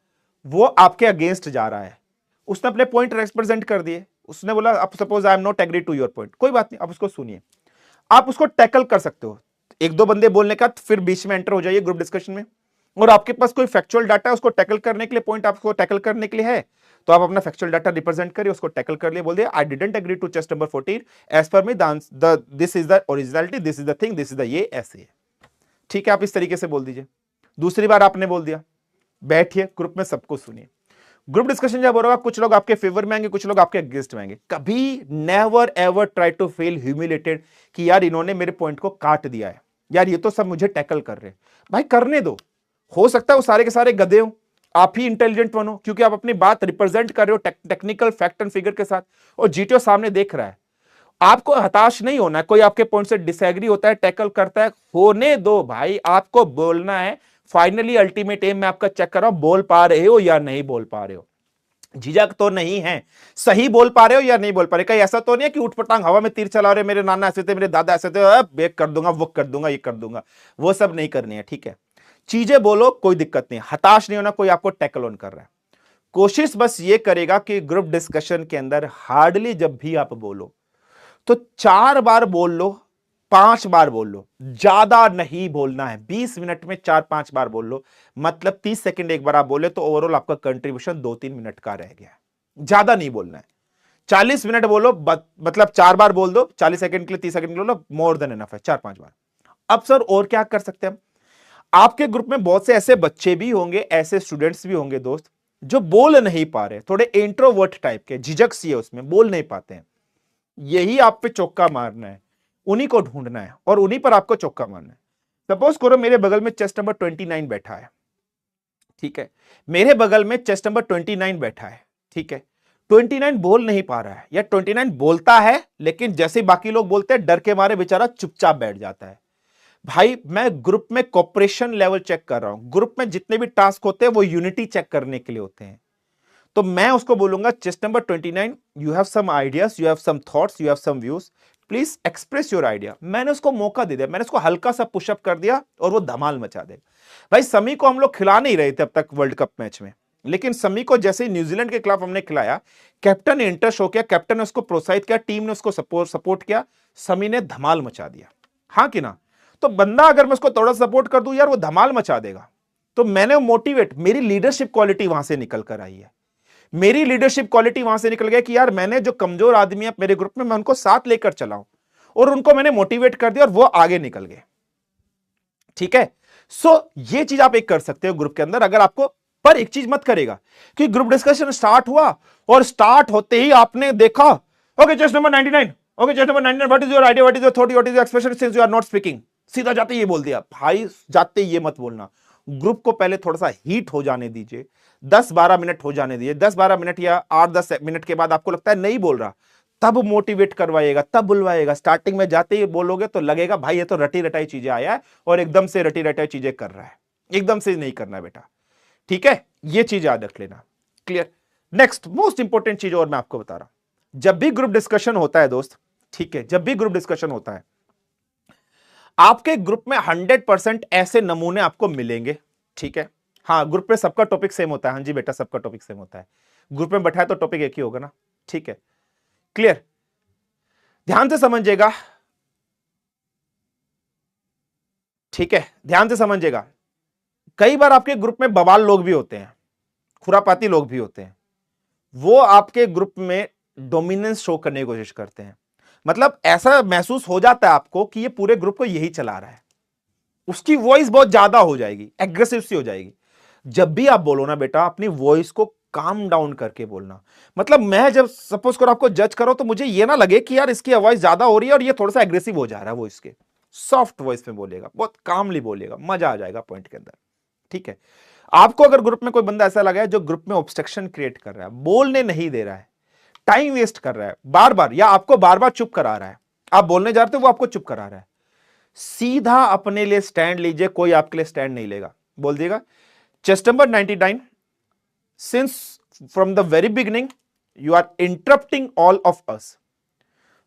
वो आपके अगेंस्ट जा रहा है, उसने अपने पॉइंट रिप्रेजेंट कर दिए, उसने बोला अब suppose I am not agree to your point, कोई बात नहीं, आप उसको सुनिए, आप उसको टैकल कर सकते हो, एक दो बंदे बोलने का फिर बीच में एंटर हो जाइए ग्रुप डिस्कशन में, और आपके पास कोई फैक्चुअल डाटा है उसको टैकल करने के लिए, पॉइंट आपको टैकल करने के लिए है, तो आप अपना फैक्चुअल डाटा रिप्रेजेंट करिए, उसको टैकल कर लिए, बोल दिए I didn't agree to chest number 14 as per me this is the originality, this is the thing, this is the ये ऐसे है, ठीक है, आप इस तरीके से बोल दीजिए। दूसरी बार आपने बोल दिया, बैठिए ग्रुप में सबको सुनिए। ग्रुप डिस्कशन जब हो रहा है कुछ लोग आपके फेवर में आएंगे, कुछ लोग आपके अगेंस्ट में आएंगे, कभी never ever try to feel humiliated कि यार इन्होंने मेरे पॉइंट को काट दिया है, यार ये तो सब मुझे टैकल कर रहे हैं, भाई करने दो, हो सकता है वो सारे के सारे गधे हो, आप ही इंटेलिजेंट बनो, क्योंकि आप अपनी बात रिप्रेजेंट कर रहे हो टेक्निकल फैक्ट एंड फिगर के साथ, और जीटीओ सामने देख रहा है। आपको हताश नहीं होना है, कोई आपके पॉइंट से डिसएग्री होता है, टैकल करता है, होने दो भाई, आपको बोलना है। फाइनली अल्टीमेट एम में आपका चेक कर रहा हूं, बोल पा रहे हो या नहीं बोल पा रहे हो, झिझक तो नहीं है, सही बोल पा रहे हो या नहीं बोल पा रहे। कहीं ऐसा तो नहीं है कि उठपटांग हवा में तीर चला रहे, मेरे नाना ऐसे थे, मेरे दादा ऐसे थे, बेक कर दूंगा, वो कर दूंगा, ये कर दूंगा, वो सब नहीं करनी है, ठीक है। चीजें बोलो, कोई दिक्कत नहीं, हताश नहीं होना, कोई आपको टैकल ऑन कर रहा है। कोशिश बस ये करेगा कि ग्रुप डिस्कशन के अंदर हार्डली जब भी आप बोलो तो 4 बार बोल लो, 5 बार बोल लो, ज्यादा नहीं बोलना है। 20 मिनट में 4-5 बार बोल लो, मतलब 30 सेकंड एक बार आप बोले तो ओवरऑल आपका कंट्रीब्यूशन 2-3 मिनट का रह गया, ज्यादा नहीं बोलना है। 40 मिनट बोलो, मतलब 4 बार बोल दो, 40 सेकंड के लिए 30 सेकंड बोलो, मोर देन इनफ है, 4-5 बार। अब सर और क्या कर सकते हैं हम, आपके ग्रुप में बहुत से ऐसे बच्चे भी होंगे, ऐसे स्टूडेंट्स भी होंगे दोस्त, जो बोल नहीं पा रहे, थोड़े इंट्रोवर्ट टाइप के, झिझक सी है उसमें, बोल नहीं पाते हैं। यही आप पे चौका मारना है, उन्हीं को ढूंढना है और उन्हीं पर आपको चौका मारना है। सपोज करो मेरे बगल में चेस्ट नंबर 29 बैठा है, ठीक है, मेरे बगल में चेस्ट नंबर 29 बैठा है, ठीक है, 29 बोल नहीं पा रहा है, या 29 बोलता है लेकिन जैसे बाकी लोग बोलते हैं डर के मारे बेचारा चुपचाप बैठ जाता है। भाई मैं ग्रुप में कॉपरेशन लेवल चेक कर रहा हूं, ग्रुप में जितने भी टास्क होते हैं वो यूनिटी चेक करने के लिए होते हैं, तो मैं उसको बोलूंगा chest number 29 you have some ideas, you have some thoughts, you have some views, please express your idea. मैंने उसको मौका दे दिया, मैंने उसको हल्का सा पुशअप कर दिया और वो धमाल मचा देगा। भाई समी को हम लोग खिला नहीं रहे थे अब तक वर्ल्ड कप मैच में, लेकिन समी को जैसे ही न्यूजीलैंड के खिलाफ हमने खिलाया, कैप्टन ने इंटरेस्ट हो गया, कैप्टन ने उसको प्रोत्साहित किया, टीम ने उसको सपोर्ट किया, समी ने धमाल मचा दिया। हाँ कि ना? तो बंदा अगर मैं उसको थोड़ा सपोर्ट कर दूं यार, वो धमाल मचा देगा। तो मैंने मोटिवेट, मेरी लीडरशिप क्वालिटी वहां से निकल कर आई है। मेरी लीडरशिप क्वालिटी वहां से निकल गया कि यार मैंने जो कमजोर आदमी है मेरे ग्रुप में, मैं उनको साथ लेकर चलाऊं और उनको मैंने मोटिवेट कर दिया और वो आगे निकल गए। ठीक है? सो ये चीज आप एक कर सकते हो ग्रुप के अंदर, अगर आपको, पर एक चीज मत करेगा कि ग्रुप डिस्कशन स्टार्ट हुआ और स्टार्ट होते ही आपने देखा okay chest number 99, okay chest number 99, what is your idea, what is your thought, what is your expression since you are not speaking. सीधा जाते ये बोल दिया। भाई जाते ये मत बोलना, ग्रुप को पहले थोड़ा सा हीट हो जाने दीजिए, 10-12 मिनट हो जाने दीजिए। 10-12 मिनट या 8-10 मिनट के बाद आपको लगता है नहीं बोल रहा, तब मोटिवेट करवाइएगा, तब बुलवाइएगा। स्टार्टिंग में जाते ही बोलोगे तो लगेगा भाई ये तो रटी रटाई चीजें आया है और एकदम से रटी रटाई चीजें कर रहा है। एकदम से नहीं करना बेटा, ठीक है? ये चीज याद रख लेना। क्लियर? नेक्स्ट मोस्ट इंपॉर्टेंट चीज और मैं आपको बता रहा हूं, जब भी ग्रुप डिस्कशन होता है दोस्त, ठीक है, जब भी ग्रुप डिस्कशन होता है, आपके ग्रुप में 100% ऐसे नमूने आपको मिलेंगे। ठीक है? हाँ, ग्रुप में सबका टॉपिक सेम होता है। हाँ जी बेटा, सबका टॉपिक सेम होता है। ग्रुप में बैठा है तो टॉपिक एक ही होगा ना। ठीक है? क्लियर? ध्यान से समझिएगा, ठीक है, ध्यान से समझिएगा। कई बार आपके ग्रुप में बवाल लोग भी होते हैं, खुरापाती लोग भी होते हैं, वो आपके ग्रुप में डोमिनेंस शो करने की कोशिश करते हैं। मतलब ऐसा महसूस हो जाता है आपको कि ये पूरे ग्रुप को यही चला रहा है, उसकी वॉइस बहुत ज्यादा हो जाएगी, एग्रेसिव सी हो जाएगी। जब भी आप बोलो ना बेटा, अपनी वॉइस को काम डाउन करके बोलना। मतलब मैं जब सपोज करो आपको जज करो तो मुझे ये ना लगे कि यार इसकी आवाज ज्यादा हो रही है और ये थोड़ा सा एग्रेसिव हो जा रहा है, वो इसके सॉफ्ट वॉइस में बोलेगा, बहुत कामली बोलेगा, मजा आ जाएगा पॉइंट के अंदर। ठीक है? आपको अगर ग्रुप में कोई बंदा ऐसा लगा है जो ग्रुप में ऑब्स्ट्रक्शन क्रिएट कर रहा है, बोलने नहीं दे रहा है, टाइम वेस्ट कर रहा है बार बार, या आपको बार बार चुप करा रहा है, आप बोलने जा रहे हो वो आपको चुप करा रहा है, सीधा अपने लिए स्टैंड लीजिए, कोई आपके लिए स्टैंड नहीं लेगा। बोल दिएगा chest number 99, since from the very beginning you are interrupting all of us,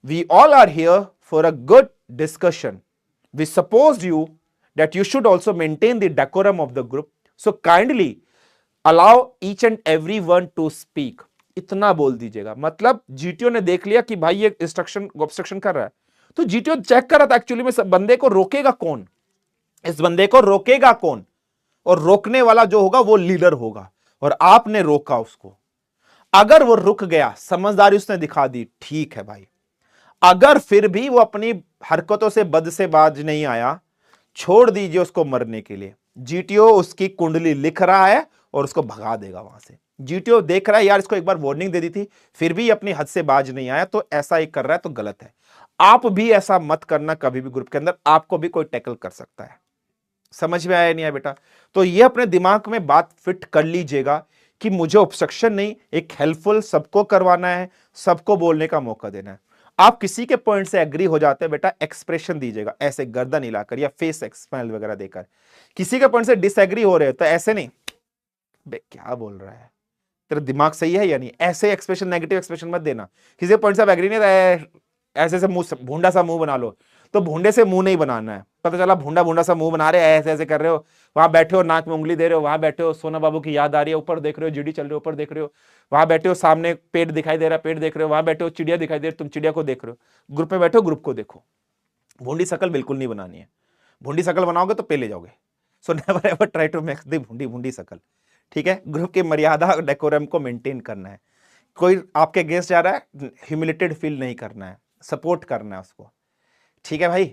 we all are here for a good discussion, we supposed you that you should also maintain the decorum of the group, so kindly allow each and every one to speak। इतना बोल दीजिएगा। मतलब GTO ने देख लिया कि भाई ये इंस्ट्रक्शन ऑब्स्ट्रक्शन कर रहा है, तो जीटीओ चेक कर रहा था एक्चुअली में बंदे को रोकेगा कौन, इस बंदे को रोकेगा कौन, और रोकने वाला जो होगा वो लीडर होगा, और आपने रोका उसको। अगर वो रुक गया, समझदारी उसने दिखा दी, ठीक है भाई। अगर फिर भी वो अपनी हरकतों से बद से बाज नहीं आया, छोड़ दीजिए उसको मरने के लिए। जीटीओ उसकी कुंडली लिख रहा है और उसको भगा देगा वहां से। जीटीओ देख रहा है यार इसको एक बार वार्निंग दे दी थी, फिर भी अपनी हद से बाज नहीं आया, तो ऐसा ही कर रहा है तो गलत है। आप भी ऐसा मत करना कभी भी ग्रुप के अंदर, आपको भी कोई टैकल कर सकता है। समझ में आया नहीं आया बेटा? तो ये अपने दिमाग में बात फिट कर लीजिएगा कि मुझे ऑब्स्ट्रक्शन नहीं, एक हेल्पफुल सबको करवाना है, सबको बोलने का मौका देना है। आप किसी के पॉइंट से एग्री हो जाते हैं बेटा, एक्सप्रेशन दीजिएगा, ऐसे गर्दन हिलाकर या फेस स्माइल वगैरह देकर। किसी के पॉइंट से डिसएग्री हो रहे हो तो ऐसे नहीं, बे क्या बोल रहा है, तेरा दिमाग सही है या नहीं, ऐसे एक्सप्रेशन, नेगेटिव एक्सप्रेशन मत देना। किसी के पॉइंट से आप एग्री नहीं, ऐसे से मुंह, भूंडा सा मुंह बना लो, तो भूंडे से मुंह नहीं बनाना है। पता चला भूंडा भूंडा सा मुंह बना रहे हैं, ऐसे ऐसे कर रहे हो, वहां बैठे हो नाक में उंगली दे रहे हो, वहां बैठे हो सोना बाबू की याद आ रही है, ऊपर देख रहे हो जीडी चल रही है, ऊपर देख रहे हो, वहां बैठे हो सामने पेड़ दिखाई दे रहा है, पेड़ देख रहे हो, वहां बैठे हो चिड़िया दिखाई दे रही, तुम चिड़िया को देख रहे हो। ग्रुप में बैठे हो, ग्रुप को देखो। भूंडी शकल बिल्कुल नहीं बनानी है, भूंडी शकल बनाओगे तो पे ले जाओगे। So never ever try to make the भूंडी भूंडी शकल। ठीक है? ग्रुप की मर्यादा डेकोरम को मेंटेन करना है। कोई आपके गेस्ट जा रहा है, ह्यूमिलेटेड फील नहीं करना है, सपोर्ट करना है उसको। ठीक है भाई?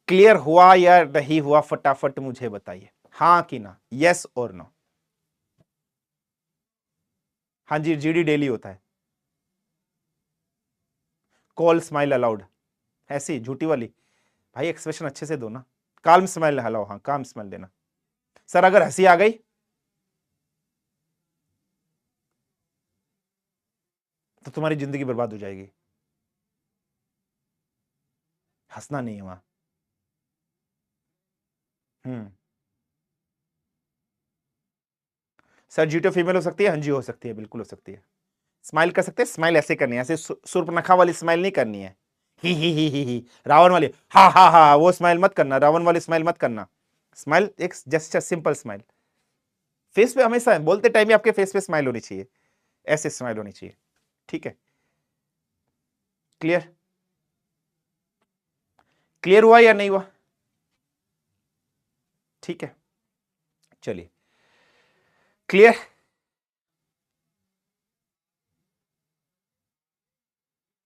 क्लियर हुआ या नहीं हुआ, फटाफट मुझे बताइए, हाँ कि ना, यस और नो। हाँ जी, जीडी डेली होता है। कॉल स्माइल अलाउड, ऐसी झूठी वाली? भाई एक्सप्रेशन अच्छे से दो ना, काल्म स्माइल अलाउ, हाँ काम स्माइल देना। सर अगर हंसी आ गई तो तुम्हारी जिंदगी बर्बाद हो जाएगी। हंसना नहीं है वहां। सर जीटो फीमेल हो सकती है? हाँ जी हो सकती है, बिल्कुल हो सकती है। स्माइल कर सकते हैं, स्माइल ऐसे करनी है, ऐसे सुर्पनखा वाली स्माइल नहीं करनी है, ही रावण वाली, हा हा हा, वो स्माइल मत करना, रावण वाली स्माइल मत करना। स्माइल एक जस्ट सिंपल स्माइल, फेस पे हमेशा बोलते टाइम ही आपके फेस पे स्माइल होनी चाहिए, ऐसे स्माइल होनी चाहिए। ठीक है, क्लियर? क्लियर हुआ या नहीं हुआ? ठीक है, चलिए क्लियर।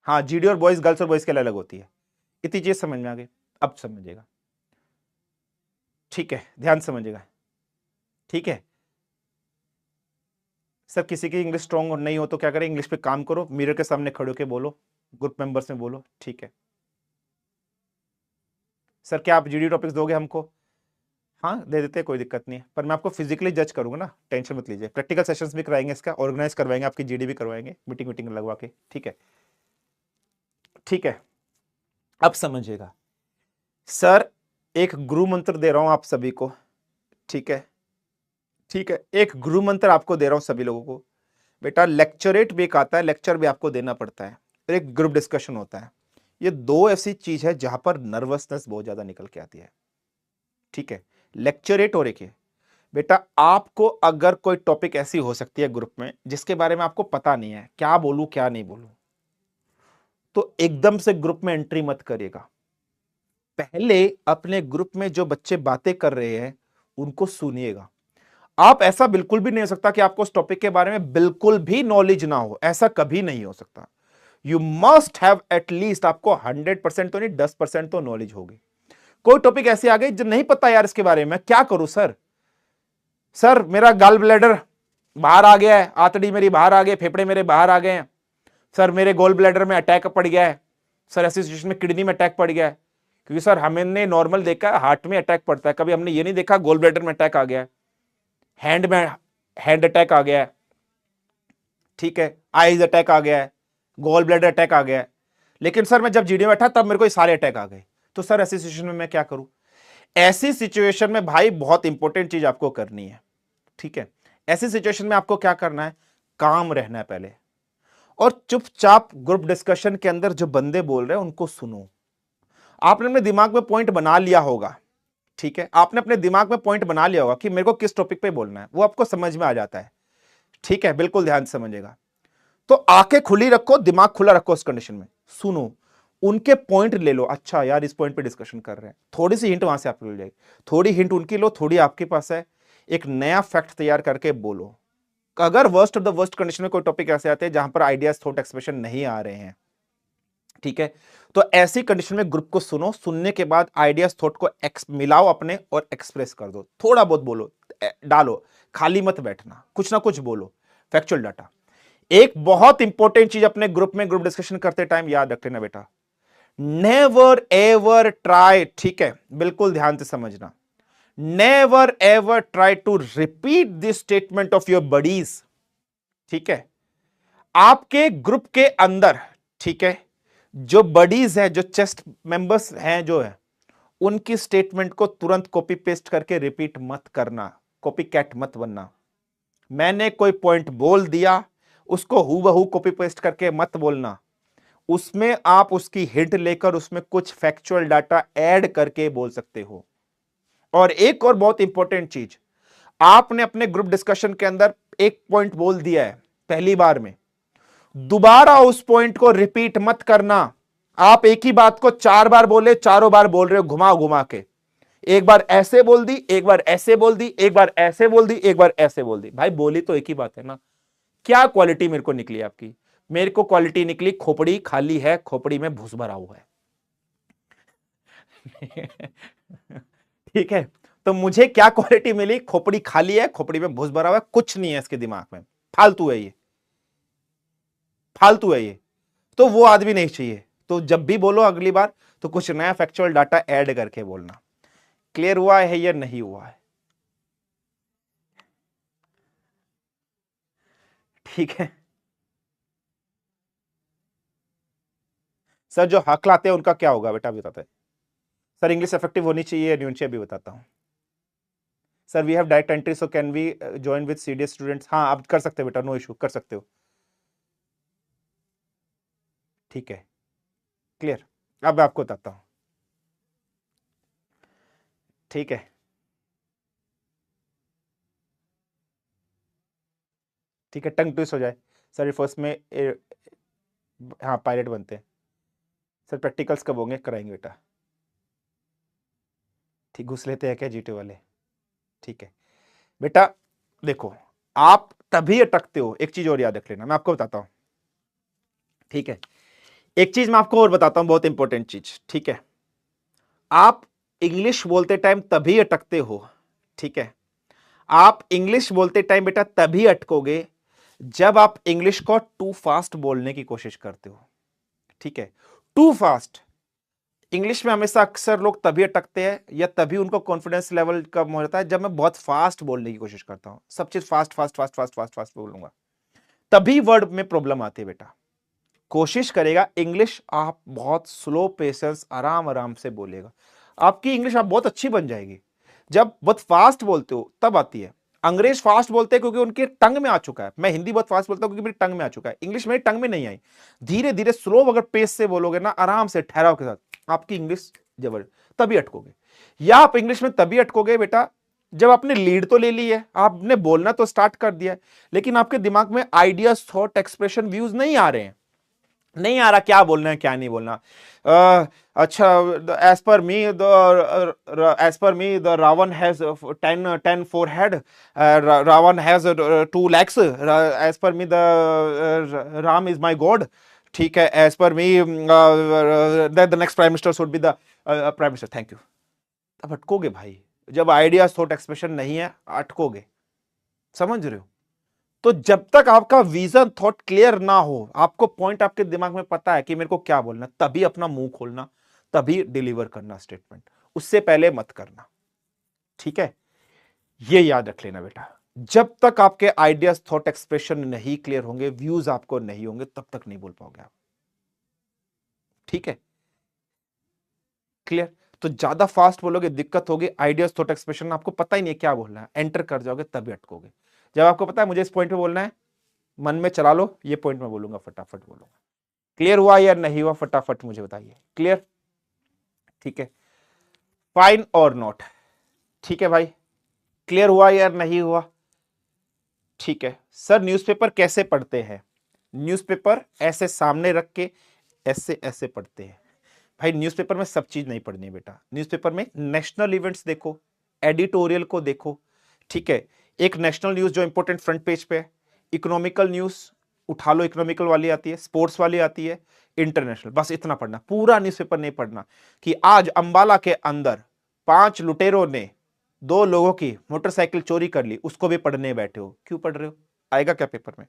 हाँ, जीडी और बॉयज, गर्ल्स और बॉयज के लिए अलग होती है, इतनी चीज समझ में आ गई, अब समझिएगा। ठीक है, ध्यान समझिएगा। ठीक है सर, किसी की इंग्लिश स्ट्रांग नहीं हो तो क्या करें, इंग्लिश पे काम करो, मिरर के सामने खड़े होकर बोलो, ग्रुप मेंबर्स में बोलो। ठीक है सर, क्या आप जीडी टॉपिक्स दोगे हमको? हाँ दे देते हैं, कोई दिक्कत नहीं है, पर मैं आपको फिजिकली जज करूंगा ना, टेंशन मत लीजिए। प्रैक्टिकल सेशंस भी कराएंगे, इसका ऑर्गेनाइज करवाएंगे, आपकी जीडी भी करवाएंगे, मीटिंग मीटिंग लगवा के। ठीक है, ठीक है, अब समझिएगा। सर एक गुरु मंत्र दे रहा हूं आप सभी को। ठीक है, ठीक है, एक गुरु मंत्र आपको दे रहा हूं सभी लोगों को। बेटा लेक्चरेट भी एक आता है, लेक्चर भी आपको देना पड़ता है, और एक ग्रुप डिस्कशन होता है। ये दो ऐसी चीज है जहां पर नर्वसनेस बहुत ज्यादा निकल के आती है। ठीक है, लेक्चरेट और एक है। बेटा आपको अगर कोई टॉपिक ऐसी हो सकती है ग्रुप में जिसके बारे में आपको पता नहीं है, क्या बोलूं क्या नहीं बोलूं, तो एकदम से ग्रुप में एंट्री मत करिएगा। पहले अपने ग्रुप में जो बच्चे बातें कर रहे हैं उनको सुनिएगा। आप ऐसा बिल्कुल भी नहीं हो सकता कि आपको उस टॉपिक के बारे में बिल्कुल भी नॉलेज ना हो, ऐसा कभी नहीं हो सकता। यू मस्ट हैव एटलीस्ट, आपको 100% तो नहीं 10% तो नॉलेज होगी। कोई टॉपिक ऐसे आ गई जो नहीं पता यार इसके बारे में, क्या करूं सर? सर मेरा गॉल ब्लैडर बाहर आ गया है, आंतड़ी मेरी बाहर आ गई, फेफड़े मेरे बाहर आ गए हैं, सर मेरे गोल ब्लैडर में अटैक पड़ गया है, सर ऐसी सिचुएशन में किडनी में अटैक पड़ गया है। क्योंकि सर हमने नॉर्मल देखा है हार्ट में अटैक पड़ता है, कभी हमने ये नहीं देखा गोल ब्लैडर में अटैक आ गया है, हैंड में हैंड अटैक आ गया है, ठीक है, आईज अटैक आ गया है, गोल ब्लैडर अटैक आ गया है। लेकिन सर मैं जब जीडी में बैठा तब मेरे को ये सारे अटैक आ गए। तो सर ऐसी सिचुएशन में मैं क्या करूं? ऐसी सिचुएशन में भाई बहुत इंपॉर्टेंट चीज आपको करनी है। ठीक है, ऐसी सिचुएशन में आपको क्या करना है? काम रहना है पहले, और चुपचाप ग्रुप डिस्कशन के अंदर जो बंदे बोल रहे हैं उनको सुनो। आपने अपने दिमाग में पॉइंट बना लिया होगा, ठीक है, आपने अपने दिमाग में पॉइंट बना लिया होगा कि मेरे को किस टॉपिक पे बोलना है, वो आपको समझ में आ जाता है। ठीक है, बिल्कुल ध्यान से समझेगा। तो आंखें खुली रखो, दिमाग खुला रखो, उस कंडीशन में सुनो, उनके पॉइंट ले लो। अच्छा यार इस पॉइंट पे डिस्कशन कर रहे हैं, थोड़ी सी हिंट वहां से आपको मिल जाएगी, थोड़ी हिंट उनकी लो, थोड़ी आपके पास है, एक नया फैक्ट तैयार करके बोलो। अगर worst of the worst condition में कोई टॉपिक ऐसे आते हैं जहां पर आइडियाज थॉट एक्सप्रेशन नहीं आ रहे हैं, ठीक है, तो ऐसी कंडीशन में ग्रुप को सुनो, सुनने के बाद आइडियाज थॉट को मिलाओ अपने और एक्सप्रेस कर दो, थोड़ा बहुत बोलो, डालो, खाली मत बैठना, कुछ ना कुछ बोलो, फैक्चुअल डाटा। एक बहुत इंपॉर्टेंट चीज अपने ग्रुप में ग्रुप डिस्कशन करते टाइम याद रख लेना बेटा, नेवर एवर ट्राई, ठीक है, बिल्कुल ध्यान से समझना, never ever try to repeat this statement of your buddies. ठीक है, आपके ग्रुप के अंदर, ठीक है, जो बडीज है, जो चेस्ट मेंबर्स हैं जो है, उनकी स्टेटमेंट को तुरंत कॉपी पेस्ट करके रिपीट मत करना, कॉपी कैट मत बनना। मैंने कोई पॉइंट बोल दिया, उसको हूबहू कॉपी पेस्ट करके मत बोलना, उसमें आप उसकी हिंट लेकर उसमें कुछ फैक्चुअल डाटा ऐड करके बोल सकते हो। और एक और बहुत इंपॉर्टेंट चीज, आपने अपने ग्रुप डिस्कशन के अंदर एक पॉइंट बोल दिया है पहली बार में, दोबारा उस पॉइंट को रिपीट मत करना। आप एक ही बात को 4 बार बोले, चारों बार बोल रहे हो घुमा घुमा के, एक बार ऐसे बोल दी, एक बार ऐसे बोल दी, एक बार ऐसे बोल दी, एक बार ऐसे बोल दी। भाई बोली तो एक ही बात है ना। क्या क्वालिटी मेरे को निकली आपकी? मेरे को क्वालिटी निकली खोपड़ी खाली है, खोपड़ी में भूस भरा हुआ है। ठीक है, तो मुझे क्या क्वालिटी मिली? खोपड़ी खाली है, खोपड़ी में भूस भरा हुआ है, कुछ नहीं है इसके दिमाग में, फालतू है ये, फालतू है ये। तो वो आदमी नहीं चाहिए। तो जब भी बोलो अगली बार तो कुछ नया फैक्चुअल डाटा ऐड करके बोलना। क्लियर हुआ है या नहीं हुआ है? ठीक है सर, जो हकलाते हैं उनका क्या होगा बेटा अभी बताते हैं। सर इंग्लिश इफेक्टिव होनी चाहिए या नहीं होनी चाहिए अभी बताता हूं। Sir we have direct entry so can we join with CDS students? हाँ आप कर सकते हो बेटा, नो इशू, कर सकते हो। ठीक है, क्लियर। अब मैं आपको बताता हूं, ठीक है। ठीक है, टंग ट्विस्ट हो जाए सर, फर्स्ट में हाँ पायलट बनते हैं सर। प्रैक्टिकल्स कब होंगे? कराएंगे बेटा। ठीक, घुस लेते हैं क्या जीटे वाले? ठीक है बेटा, देखो आप तभी अटकते हो, एक चीज और याद रख लेना, मैं आपको बताता हूं, ठीक है। एक चीज मैं आपको और बताता हूं, बहुत इंपॉर्टेंट चीज, ठीक है। आप इंग्लिश बोलते टाइम तभी अटकते हो, ठीक है। आप इंग्लिश बोलते टाइम बेटा तभी अटकोगे जब आप इंग्लिश को टू फास्ट बोलने की कोशिश करते हो, ठीक है। टू फास्ट इंग्लिश में हमेशा अक्सर लोग तभी अटकते हैं या तभी उनको कॉन्फिडेंस लेवल कम हो जाता है जब मैं बहुत फास्ट बोलने की कोशिश करता हूं, सब चीज fast fast fast fast fast fast बोलूंगा, तभी वर्ड में प्रॉब्लम आती है बेटा। कोशिश करेगा इंग्लिश आप बहुत स्लो पेशेंस आराम आराम से बोलेगा, आपकी इंग्लिश आप बहुत अच्छी बन जाएगी। जब बहुत फास्ट बोलते हो तब आती है। अंग्रेज फास्ट बोलते हैं क्योंकि उनके टंग में आ चुका है, मैं हिंदी बहुत फास्ट बोलता हूं क्योंकि मेरी टंग में आ चुका है, इंग्लिश मेरी टंग में नहीं आई। धीरे धीरे स्लो अगर पेस से बोलोगे ना, आराम से ठहराव के साथ, आपकी इंग्लिश जबर, तभी अटकोगे। या आप इंग्लिश में तभी अटकोगे बेटा जब आपने लीड तो ले ली है, आपने बोलना तो स्टार्ट कर दिया है, लेकिन आपके दिमाग में आइडियाज थॉट एक्सप्रेशन व्यूज नहीं आ रहे हैं, नहीं आ रहा क्या बोलना है क्या नहीं बोलना। अच्छा, as per me the Ravan has 10 forehead, Ravan has 2 legs, as per me the Ram is my God, ठीक है। As per me the next prime minister should be the prime minister, thank you. अब अटकोगे भाई, जब आइडियाज थॉट एक्सप्रेशन नहीं है अटकोगे, समझ रहे हो? तो जब तक आपका विजन थॉट क्लियर ना हो, आपको पॉइंट आपके दिमाग में पता है कि मेरे को क्या बोलना, तभी अपना मुंह खोलना, तभी डिलीवर करना स्टेटमेंट, उससे पहले मत करना, ठीक है। ये याद रख लेना बेटा, जब तक आपके आइडियाज थॉट एक्सप्रेशन नहीं क्लियर होंगे, व्यूज आपको नहीं होंगे, तब तक नहीं बोल पाओगे आप, ठीक है। क्लियर? तो ज्यादा फास्ट बोलोगे दिक्कत होगी, आइडियाज थॉट एक्सप्रेशन आपको पता ही नहीं है क्या बोलना है, एंटर कर जाओगे तभी अटकोगे। जब आपको पता है मुझे इस पॉइंट पे बोलना है, मन में चला लो ये पॉइंट में बोलूंगा, फटाफट बोलूंगा। क्लियर हुआ या नहीं हुआ, फटाफट मुझे बताइए। क्लियर? ठीक है, फाइन और नॉट, ठीक है भाई। क्लियर हुआ या नहीं हुआ? ठीक है सर, न्यूज़पेपर कैसे पढ़ते हैं? न्यूज़पेपर ऐसे सामने रख के ऐसे ऐसे पढ़ते हैं भाई। न्यूज़पेपर में सब चीज नहीं पढ़नी है बेटा, न्यूज़पेपर में नेशनल इवेंट्स देखो, एडिटोरियल को देखो, ठीक है। एक नेशनल न्यूज जो इंपॉर्टेंट फ्रंट पेज पे है, इकोनॉमिकल न्यूज उठा लो, इकोनॉमिकल वाली आती है, स्पोर्ट्स वाली आती है, इंटरनेशनल, बस इतना पढ़ना, पूरा न्यूज़पेपर नहीं पढ़ना कि आज अंबाला के अंदर 5 लुटेरों ने 2 लोगों की मोटरसाइकिल चोरी कर ली, उसको भी पढ़ने बैठे हो, क्यों पढ़ रहे हो? आएगा क्या पेपर में?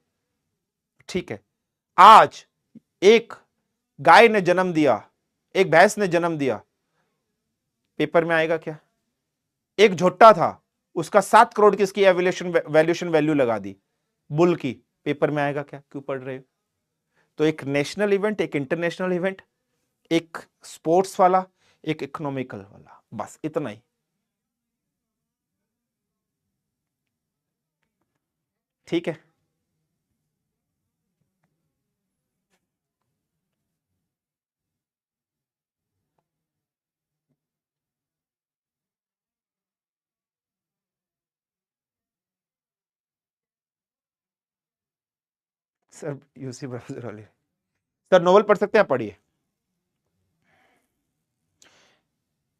ठीक है, आज एक गाय ने जन्म दिया, एक भैंस ने जन्म दिया, पेपर में आएगा क्या? एक झोट्टा था, उसका 7 करोड़ की इसकी वैल्यूएशन वैल्यू लगा दी बुल की, पेपर में आएगा क्या? क्यों पढ़ रहे हो? तो एक नेशनल इवेंट, एक इंटरनेशनल इवेंट, एक स्पोर्ट्स वाला, एक इकोनॉमिकल वाला, बस इतना ही, ठीक है। सर यूसी प्रोफेसर वाले, सर नोवेल पढ़ सकते हैं, पढ़िए।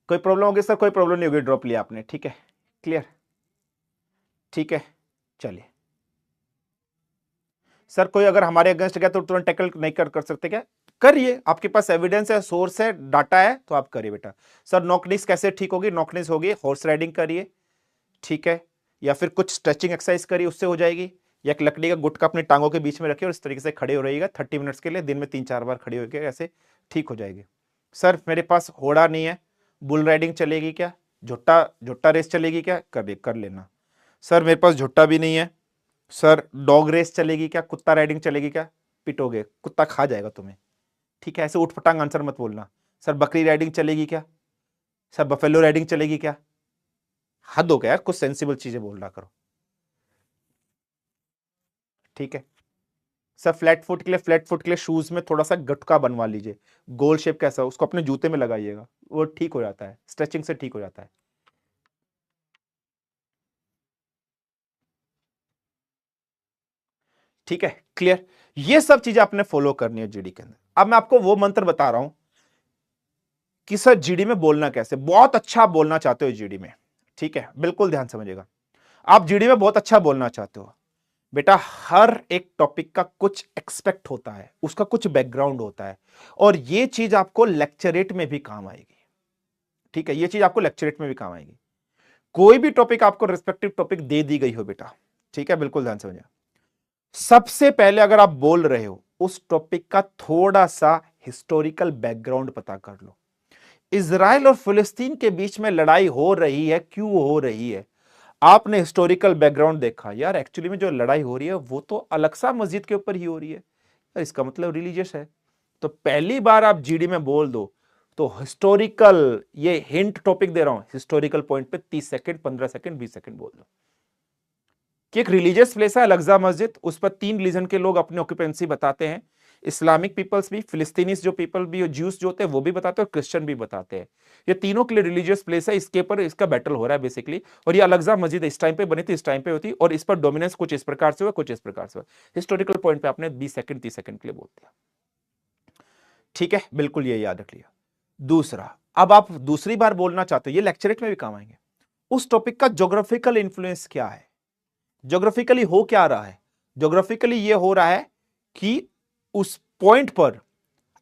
कोई प्रॉब्लम होगी सर? कोई प्रॉब्लम नहीं होगी, ड्रॉप लिया आपने, ठीक है। क्लियर? ठीक है, चलिए। सर कोई अगर हमारे अगेंस्ट गया तो तुरंत टैकल नहीं कर सकते क्या? करिए, आपके पास एविडेंस है, सोर्स है, डाटा है, तो आप करिए बेटा। सर नॉकनिस कैसे ठीक होगी? नॉकनिस होगी, हॉर्स राइडिंग करिए, ठीक है, या फिर कुछ स्ट्रेचिंग एक्सरसाइज करिए, उससे हो जाएगी। या एक लकड़ी का गुटका अपने टांगों के बीच में रखिए और इस तरीके से खड़े हो रहिएगा 30 मिनट्स के लिए, दिन में 3-4 बार खड़े होकर, ऐसे ठीक हो जाएगी। सर मेरे पास घोड़ा नहीं है, बुल राइडिंग चलेगी क्या? झुट्टा झुट्टा रेस चलेगी क्या? कर लेना। सर मेरे पास झुट्टा भी नहीं है, सर डॉग रेस चलेगी क्या? कुत्ता राइडिंग चलेगी क्या? पिटोगे, कुत्ता खा जाएगा तुम्हें, ठीक है। ऐसे उठ पटांग आंसर मत बोलना। सर बकरी राइडिंग चलेगी क्या? सर बफेलो राइडिंग चलेगी क्या? हद हो गया यार, कुछ सेंसिबल चीजें बोल रहा करो, ठीक है। सर फ्लैट फुट के लिए शूज में थोड़ा सा गटका बनवा लीजिए, गोल शेप कैसा, उसको अपने जूते में लगाइएगा, वो ठीक हो जाता है, स्ट्रेचिंग से ठीक हो जाता है। ठीक है, क्लियर। ये सब चीजें आपने फॉलो करनी है जीडी के अंदर। अब मैं आपको वो मंत्र बता रहा हूं कि सर जीडी में बोलना कैसे, बहुत अच्छा बोलना चाहते हो जीडी में, ठीक है, बिल्कुल ध्यान समझिएगा। आप जीडी में बहुत अच्छा बोलना चाहते हो बेटा, हर एक टॉपिक का कुछ एक्सपेक्ट होता है, उसका कुछ बैकग्राउंड होता है, और ये चीज आपको लेक्चरेट में भी काम आएगी। ठीक है, ये चीज आपको लेक्चरेट में भी काम आएगी। कोई भी टॉपिक आपको रिस्पेक्टिव टॉपिक दे दी गई हो बेटा, ठीक है, बिल्कुल ध्यान समझिए। सबसे पहले अगर आप बोल रहे हो उस टॉपिक का थोड़ा सा हिस्टोरिकल बैकग्राउंड पता कर लो। इजराइल और फिलिस्तीन के बीच में लड़ाई हो रही है, क्यों हो रही है? आपने हिस्टोरिकल बैकग्राउंड देखा, यार एक्चुअली में जो लड़ाई हो रही है वो तो अलक्सा मस्जिद के ऊपर ही हो रही है, यार इसका मतलब रिलीजियस है। तो पहली बार आप जीडी में बोल दो तो हिस्टोरिकल, ये हिंट टॉपिक दे रहा हूं, हिस्टोरिकल पॉइंट पे 30 सेकंड, 15 सेकंड, 20 सेकंड बोल दो कि एक रिलीजियस प्लेस है अल-अक़सा मस्जिद, उस पर 3 रिलीजन के लोग अपने ऑक्यूपेंसी बताते हैं, इस्लामिक पीपल्स भी, फिलिस्तीनीज जो पीपल भी, ज्यूस जो होते हैं वो भी बताते हैं, और क्रिश्चियन भी बताते हैं। ये तीनों के लिए रिलीजियस प्लेस है, इसके ऊपर इसका बैटल हो रहा है बेसिकली। और ये अल-अक़सा मस्जिद इस टाइम पे बनी थी, इस टाइम पे होती, और इस पर डोमिनेंस कुछ इस प्रकार से हुआ, कुछ इस प्रकार से हुआ। हिस्टोरिकल पॉइंट पे आपने 20 सेकंड 30 सेकंड के लिए बोल दिया, ठीक है, बिल्कुल ये याद रख लिया। दूसरा, अब आप दूसरी बार बोलना चाहते हो, ये लेक्चरेट में भी काम आएंगे, उस टॉपिक का ज्योग्राफिकल इंफ्लुएंस क्या है, ज्योग्राफिकली हो क्या रहा है। ज्योग्राफिकली ये हो रहा है कि उस पॉइंट पर,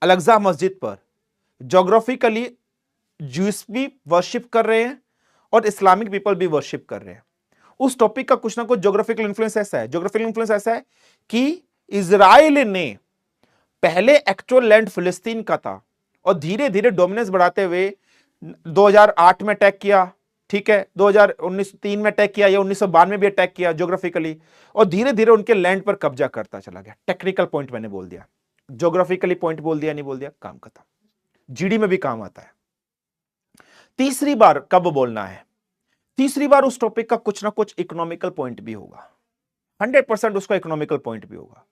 अल-अक़सा मस्जिद पर, ज्योग्राफिकली ज्यूस भी वर्शिप कर रहे हैं और इस्लामिक पीपल भी वर्शिप कर रहे हैं। उस टॉपिक का कुछ ना कुछ ज्योग्राफिकल इंफ्लुएंस ऐसा है, ज्योग्राफिकल इंफ्लुएंस ऐसा है कि इजराइल ने पहले एक्चुअल लैंड फिलिस्तीन का था, और धीरे धीरे डोमिनेंस बढ़ाते हुए 2008 में अटैक किया, ठीक है, 2019-3 में अटैक किया, या 1992 में भी अटैक किया ज्योग्राफिकली, और धीरे धीरे उनके लैंड पर कब्जा करता चला गया। टेक्निकल पॉइंट मैंने बोल दिया, ज्योग्राफिकली पॉइंट बोल दिया, नहीं बोल दिया, काम खत्म। जीडी में भी काम आता है। तीसरी बार कब बोलना है? तीसरी बार उस टॉपिक का कुछ ना कुछ इकोनॉमिकल पॉइंट भी होगा, 100% उसका इकोनॉमिकल पॉइंट भी होगा।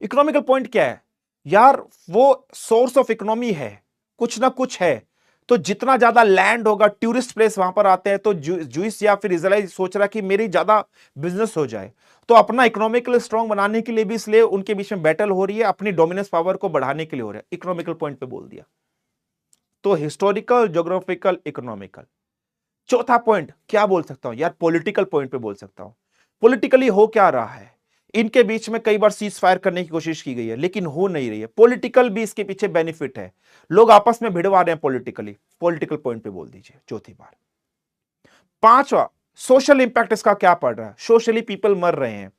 इकोनॉमिकल पॉइंट क्या है यार? वो सोर्स ऑफ इकोनॉमी है, कुछ ना कुछ है। तो जितना ज्यादा लैंड होगा, टूरिस्ट प्लेस वहां पर आते हैं, तो जूस या फिर इजराइल सोच रहा है कि मेरी ज्यादा बिजनेस हो जाए, तो अपना इकोनॉमिकल स्ट्रांग बनाने के लिए भी, इसलिए उनके बीच में बैटल हो रही है, अपनी डोमिनेंस पावर को बढ़ाने के लिए हो रहा है। इकोनॉमिकल पॉइंट पे बोल दिया, तो हिस्टोरिकल, ज्योग्राफिकल, इकोनॉमिकल। चौथा पॉइंट क्या बोल सकता हूं यार? पॉलिटिकल पॉइंट पे बोल सकता हूं। पॉलिटिकली हो क्या रहा है? इनके बीच में कई बार सीज फायर करने की कोशिश की गई है, लेकिन हो नहीं रही है। पॉलिटिकल भी इसके पीछे बेनिफिट है, लोग आपस में भिड़वा रहे हैं पॉलिटिकली, पॉलिटिकल पॉइंट पे बोल दीजिए चौथी बार। पांचवा, सोशल इंपैक्ट इसका क्या पड़ रहा है? सोशली पीपल मर रहे हैं,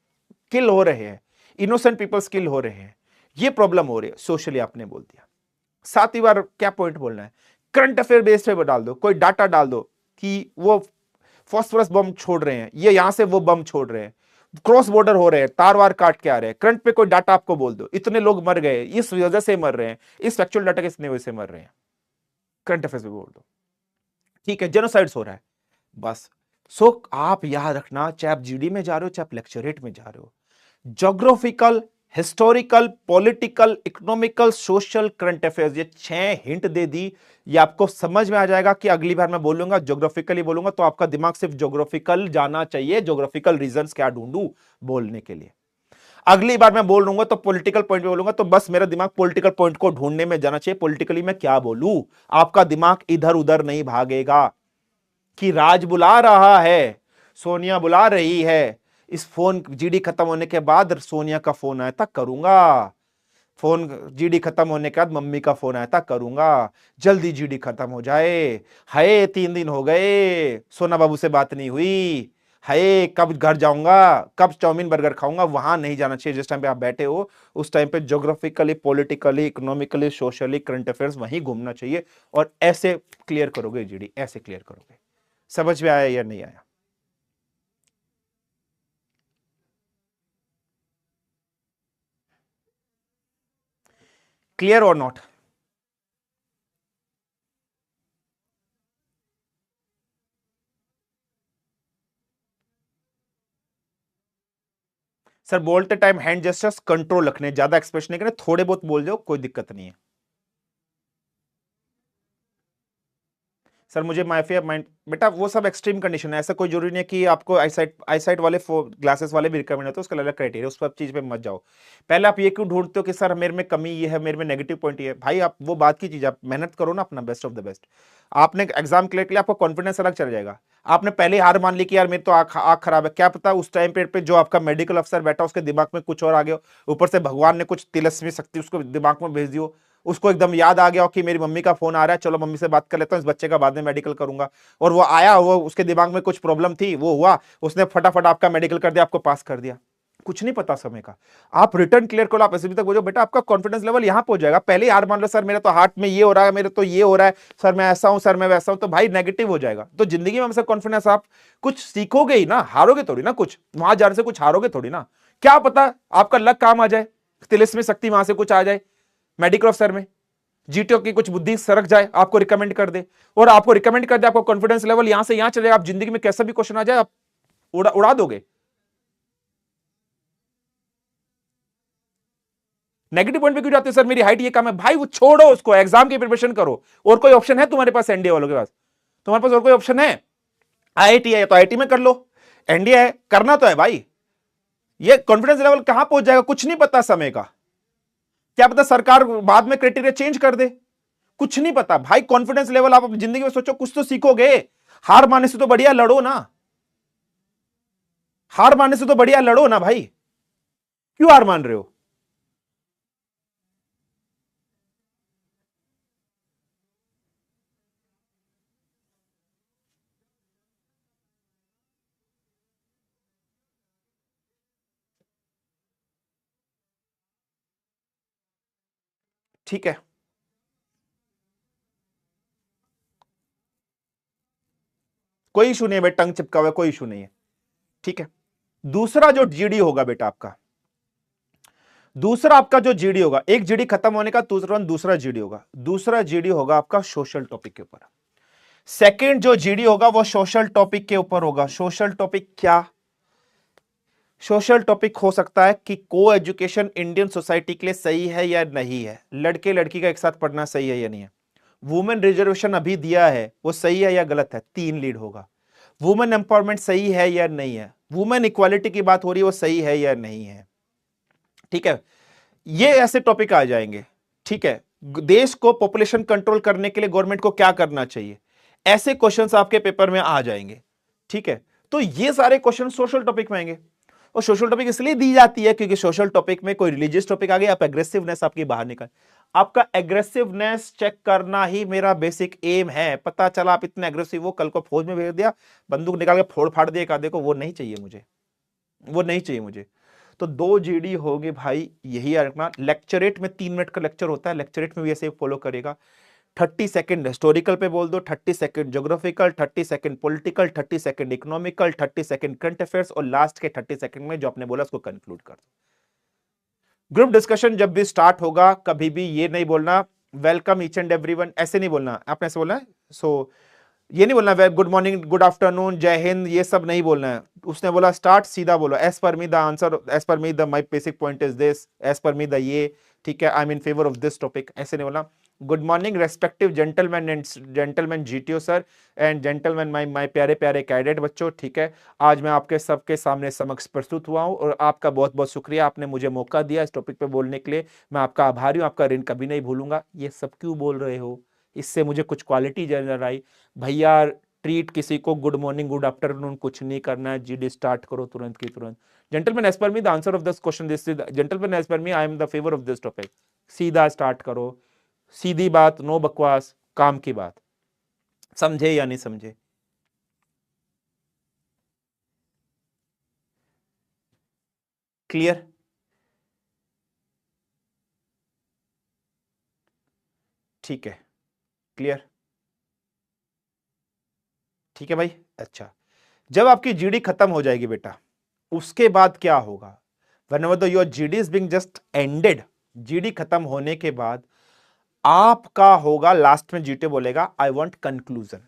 किल हो रहे हैं, इनोसेंट पीपल किल हो रहे हैं, ये प्रॉब्लम हो रही है, सोशली आपने बोल दिया। सातवीं बार क्या पॉइंट बोलना है? करंट अफेयर बेस पे डाल दो, कोई डाटा डाल दो कि वो फॉस्फोरस बम छोड़ रहे हैं, ये यहां से वो बम छोड़ रहे हैं, क्रॉस बॉर्डर हो रहे हैं, तार वार काट के आ रहे हैं, करंट पे कोई डाटा आपको बोल दो, इतने लोग मर गए, इस वजह से मर रहे हैं, इस फैक्चुअल डाटा के इतने वजह से मर रहे हैं, करंट अफेयर्स पे बोल दो, ठीक है, जेनोसाइड्स हो रहा है, बस। सो आप याद रखना, चाहे आप जीडी में जा रहे हो, चाहे आप लेक्चरेट में जा रहे हो, geographical, historical, political, economical, social, current affairs, ये 6 हिंट दे दी। ये आपको समझ में आ जाएगा कि अगली बार मैं बोलूंगा ज्योग्राफिकली बोलूंगा तो आपका दिमाग सिर्फ ज्योग्राफिकल जाना चाहिए, ज्योग्राफिकल रीजंस क्या ढूंढूं बोलने के लिए। अगली बार मैं बोल लूंगा तो पॉलिटिकल पॉइंट पे बोलूंगा, तो बस मेरा दिमाग पॉलिटिकल पॉइंट को ढूंढने में जाना चाहिए, पॉलिटिकली मैं क्या बोलूं। आपका दिमाग इधर उधर नहीं भागेगा कि राज बुला रहा है, सोनिया बुला रही है, इस फोन जीडी खत्म होने के बाद सोनिया का फोन आया था करूंगा, फोन जीडी खत्म होने के बाद मम्मी का फोन आया था करूंगा, जल्दी जीडी खत्म हो जाए, हाय 3 दिन हो गए सोना बाबू से बात नहीं हुई, हाय कब घर जाऊंगा, कब चाउमीन बर्गर खाऊंगा। वहां नहीं जाना चाहिए, जिस टाइम पे आप बैठे हो उस टाइम पे geographically, politically, economically, socially, current affairs वहीं घूमना चाहिए, और ऐसे क्लियर करोगे जीडी, ऐसे क्लियर करोगे। समझ में आया या नहीं आया? क्लियर और नॉट? सर बोलते टाइम हैंड जेस्चर्स कंट्रोल रखने, ज्यादा एक्सप्रेशन नहीं करने, थोड़े बहुत बोल जाओ, कोई दिक्कत नहीं है। सर मुझे माइफिया माइंड, बेटा वो सब एक्सट्रीम कंडीशन है, ऐसा कोई जरूरी नहीं है कि आपको आईसाइट वाले ग्लासेस वाले भी रिकमेंड होते हैं, उसका अलग क्राइटेरिया, उस सब चीज पे मत जाओ। पहले आप ये क्यों ढूंढते हो कि सर मेरे में कमी ये है, मेरे में नेगेटिव पॉइंट ये है? भाई आप वो बात की चीज, आप मेहनत करो ना अपना बेस्ट ऑफ द बेस्ट। आपने एग्जाम क्लियर किया, आपका कॉन्फिडेंस अलग चल जाएगा। आपने पहले हार मान ली कि यार मेरी तो आंख खराब है, क्या पता उस टाइम पे जो आपका मेडिकल अफसर बैठा उसके दिमाग में कुछ और आ गया, ऊपर से भगवान ने कुछ तिलस्मी शक्ति उसको दिमाग में भेज दियो, उसको एकदम याद आ गया हो कि मेरी मम्मी का फोन आ रहा है, चलो मम्मी से बात कर लेता हूं, इस बच्चे का बाद में मेडिकल करूंगा। और वो आया, वो उसके दिमाग में कुछ प्रॉब्लम थी, वो हुआ, उसने फटाफट आपका मेडिकल कर दिया, आपको पास कर दिया। कुछ नहीं पता समय का। आप रिटर्न क्लियर करो, आप एसएसबी तक बोलो, बेटा आपका कॉन्फिडेंस लेवल यहां पहुंच जाएगा। पहले हार मान लो, सर मेरे तो हार्ट में ये हो रहा है, मेरे तो ये हो रहा है, सर मैं ऐसा हूं, सर मैं वैसा हूं, तो भाई नेगेटिव हो जाएगा। तो जिंदगी में हमसे कॉन्फिडेंस, आप कुछ सीखोगे ही ना, हारोगे थोड़ी ना, कुछ वहां जाने से कुछ हारोगे थोड़ी ना। क्या पता आपका लक काम आ जाए, तिलिस्मी शक्ति वहां से कुछ आ जाए, मेडिकल ऑफिसर में जीटीओ की कुछ बुद्धि सरक जाए, आपको रिकमेंड कर दे, और आपको रिकमेंड कर दे, आपको कॉन्फिडेंस लेवल यहां से यहां चलेगा, आप जिंदगी में कैसा भी क्वेश्चन आ जाए आप उड़ा दोगे। नेगेटिव पॉइंट पे क्यों जाते हो, सर मेरी हाइट ये कम है? भाई वो छोड़ो, उसको एग्जाम की प्रिपरेशन करो। और कोई ऑप्शन है तुम्हारे पास? एनडीए वालों के पास, तुम्हारे पास और कोई ऑप्शन है? आईआईटी है तो आईआईटी में कर लो, एनडीए है, करना तो है भाई। ये कॉन्फिडेंस लेवल कहां पहुंच जाएगा कुछ नहीं पता समय का। क्या पता सरकार बाद में क्राइटेरिया चेंज कर दे, कुछ नहीं पता भाई। कॉन्फिडेंस लेवल आप अपनी जिंदगी में सोचो, कुछ तो सीखोगे। हार मानने से तो बढ़िया लड़ो ना, हार मानने से तो बढ़िया लड़ो ना भाई, क्यों हार मान रहे हो? ठीक है, कोई इशू नहीं है बेटा, टंग चिपका हुआ है, कोई इशू नहीं है। ठीक है, दूसरा जो जीडी होगा बेटा आपका, दूसरा आपका जो जीडी होगा, एक जीडी खत्म होने का दूसरा जीडी होगा, दूसरा जीडी होगा आपका सोशल टॉपिक के ऊपर। सेकंड जो जीडी होगा वो सोशल टॉपिक के ऊपर होगा। सोशल टॉपिक क्या? सोशल टॉपिक हो सकता है कि को एजुकेशन इंडियन सोसाइटी के लिए सही है या नहीं है, लड़के लड़की का एक साथ पढ़ना सही है या नहीं है, वुमेन रिजर्वेशन अभी दिया है वो सही है या गलत है, 3 लीड होगा। वुमेन एम्पावरमेंट सही है या नहीं है, वुमेन इक्वालिटी की बात हो रही है वो सही है या नहीं है। ठीक है, ये ऐसे टॉपिक आ जाएंगे। ठीक है, देश को पॉपुलेशन कंट्रोल करने के लिए गवर्नमेंट को क्या करना चाहिए, ऐसे क्वेश्चंस आपके पेपर में आ जाएंगे। ठीक है, तो ये सारे क्वेश्चन सोशल टॉपिक में आएंगे। और सोशल टॉपिक इसलिए दी जाती है क्योंकि सोशल टॉपिक में कोई रिलीजियस टॉपिक आ गया, आप एग्रेसिवनेस आपकी बाहर निकल, आपका एग्रेसिवनेस चेक करना ही मेरा बेसिक एम है। पता चला आप इतने एग्रेसिव हो, कल को फौज में भेज दिया, बंदूक निकाल के फोड़ फाड़ दिया, देखो वो नहीं चाहिए मुझे, वो नहीं चाहिए मुझे। तो 2 जीडी होगी भाई, यही रखना। लेक्चरेट में 3 मिनट का लेक्चर होता है, लेक्चरेट में भी ऐसे फॉलो करेगा। 30 सेकंड हिस्टोरिकल पे बोल दो, 30 second geographical, 30 second political, 30 second economical, 30 second current affairs, और लास्ट के 30 सेकंड में जो आपने बोला उसको कंक्लूड कर दो। ग्रुप डिस्कशन जब भी स्टार्ट होगा, कभी भी ये नहीं बोलना वेलकम ईच एंड एवरीवन, ऐसे नहीं बोलना, आपने ऐसे बोलना है। ये नहीं बोलना गुड मॉर्निंग, गुड आफ्टरनून, जय हिंद, ये सब नहीं बोलना है। उसने बोला स्टार्ट, सीधा बोलो as per me the answer, as per me the my basic point is this, as per me the ये, ठीक है, I am in favour of this topic, ऐसे नहीं बोलना। Good morning respective gentleman and gentleman GTO sir and gentleman my प्यारे प्यारे cadet बच्चों। ठीक है, आज मैं आपके सबके सामने समक्ष प्रस्तुत हुआ हूं और आपका बहुत बहुत शुक्रिया, आपने मुझे मौका दिया इस टॉपिक पे बोलने के लिए, मैं आपका आभारी हूं, आपका ऋण कभी नहीं भूलूंगा। ये सब क्यों बोल रहे हो? इससे मुझे कुछ क्वालिटी नजर आई भैया। ट्रीट किसी को गुड मॉर्निंग गुड आफ्टरनून कुछ नहीं करना है, जीडी स्टार्ट करो तुरंत की तुरंत। Gentleman as per me the answer of this question, this is gentleman as per me I am the favour of this topic. सीधा स्टार्ट करो, सीधी बात, नो बकवास, काम की बात। समझे या नहीं समझे? क्लियर? ठीक है, क्लियर? ठीक है भाई, अच्छा। जब आपकी जीडी खत्म हो जाएगी बेटा, उसके बाद क्या होगा? whenever the your GD is being just ended, GD खत्म होने के बाद आपका होगा, लास्ट में जीटी बोलेगा आई वांट कंक्लूजन।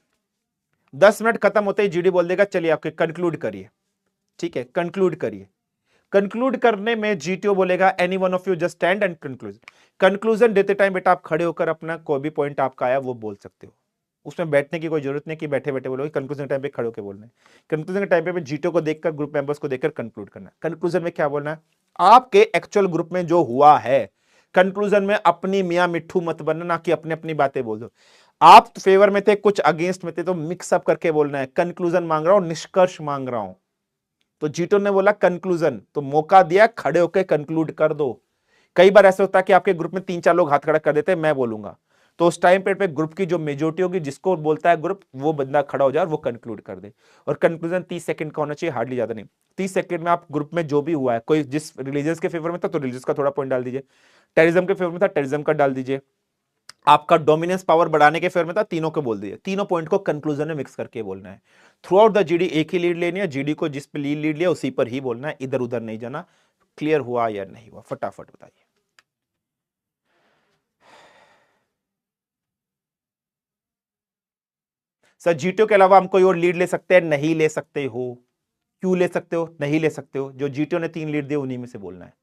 10 मिनट खत्म होते ही जीडी बोल देगा चलिए आपके कंक्लूड करिए। ठीक है, कंक्लूड करिए। कंक्लूड करने में जीटीओ बोलेगा any one of you just stand and conclusion. Conclusion देते टाइम बेटा आप खड़े होकर अपना कोई भी पॉइंट आपका आया वो बोल सकते हो, उसमें बैठने की कोई जरूरत नहीं कि बैठे बैठे बोलो। कंक्लूजन के टाइम पे खड़े होकर बोलना है। कंक्लूजन के टाइम पे जीटीओ को देखकर, ग्रुप मेंबर्स को देखकर कंक्लूड करना है। कंक्लूजन में क्या बोलना है, आपके एक्चुअल ग्रुप में जो हुआ है, कंक्लूजन में अपनी मियां मिट्ठू मत बनना, ना कि अपनी अपनी बातें बोल दो। आप फेवर में थे, कुछ अगेंस्ट में थे, तो मिक्सअप करके बोलना है। कंक्लूजन मांग रहा हूं, निष्कर्ष मांग रहा हूं। तो जीटो ने बोला कंक्लूजन, तो मौका दिया, खड़े होकर कंक्लूड कर दो। कई बार ऐसा होता है कि आपके ग्रुप में 3-4 लोग हाथ खड़ा कर देते हैं, मैं बोलूंगा, तो उस टाइम पे ग्रुप की जो मेजोरिटी होगी, जिसको बोलता है ग्रुप, वो बंदा खड़ा हो जाए और वो कंक्लूड कर दे। और कंक्लूजन 30 सेकंड का होना चाहिए, हार्डली ज्यादा नहीं। 30 सेकंड में आप ग्रुप में जो भी हुआ है, कोई जिस रिलीजियस के फेवर में था तो रिलीजियस का थोड़ा पॉइंट डाल दीजिए, टेररिज्म के फेवर में था टेररिज्म का डाल दीजिए, आपका डोमिनेंस पावर बढ़ाने के फेवर में था, तीनों को बोल दीजिए। तीनों पॉइंट को कंक्लूजन में मिक्स करके बोलना है। थ्रू आउट द जीडी एक ही लीड लेनी है, जीडी को जिस पे लीड लिया उसी पर ही बोलना है, इधर उधर नहीं जाना। क्लियर हुआ या नहीं हुआ, फटाफट बताइए। सर जीटीओ के अलावा हम कोई और लीड ले सकते हैं? नहीं ले सकते हो। क्यों ले सकते हो? नहीं ले सकते हो, जो जीटीओ ने 3 लीड दिए उन्हीं में से बोलना है।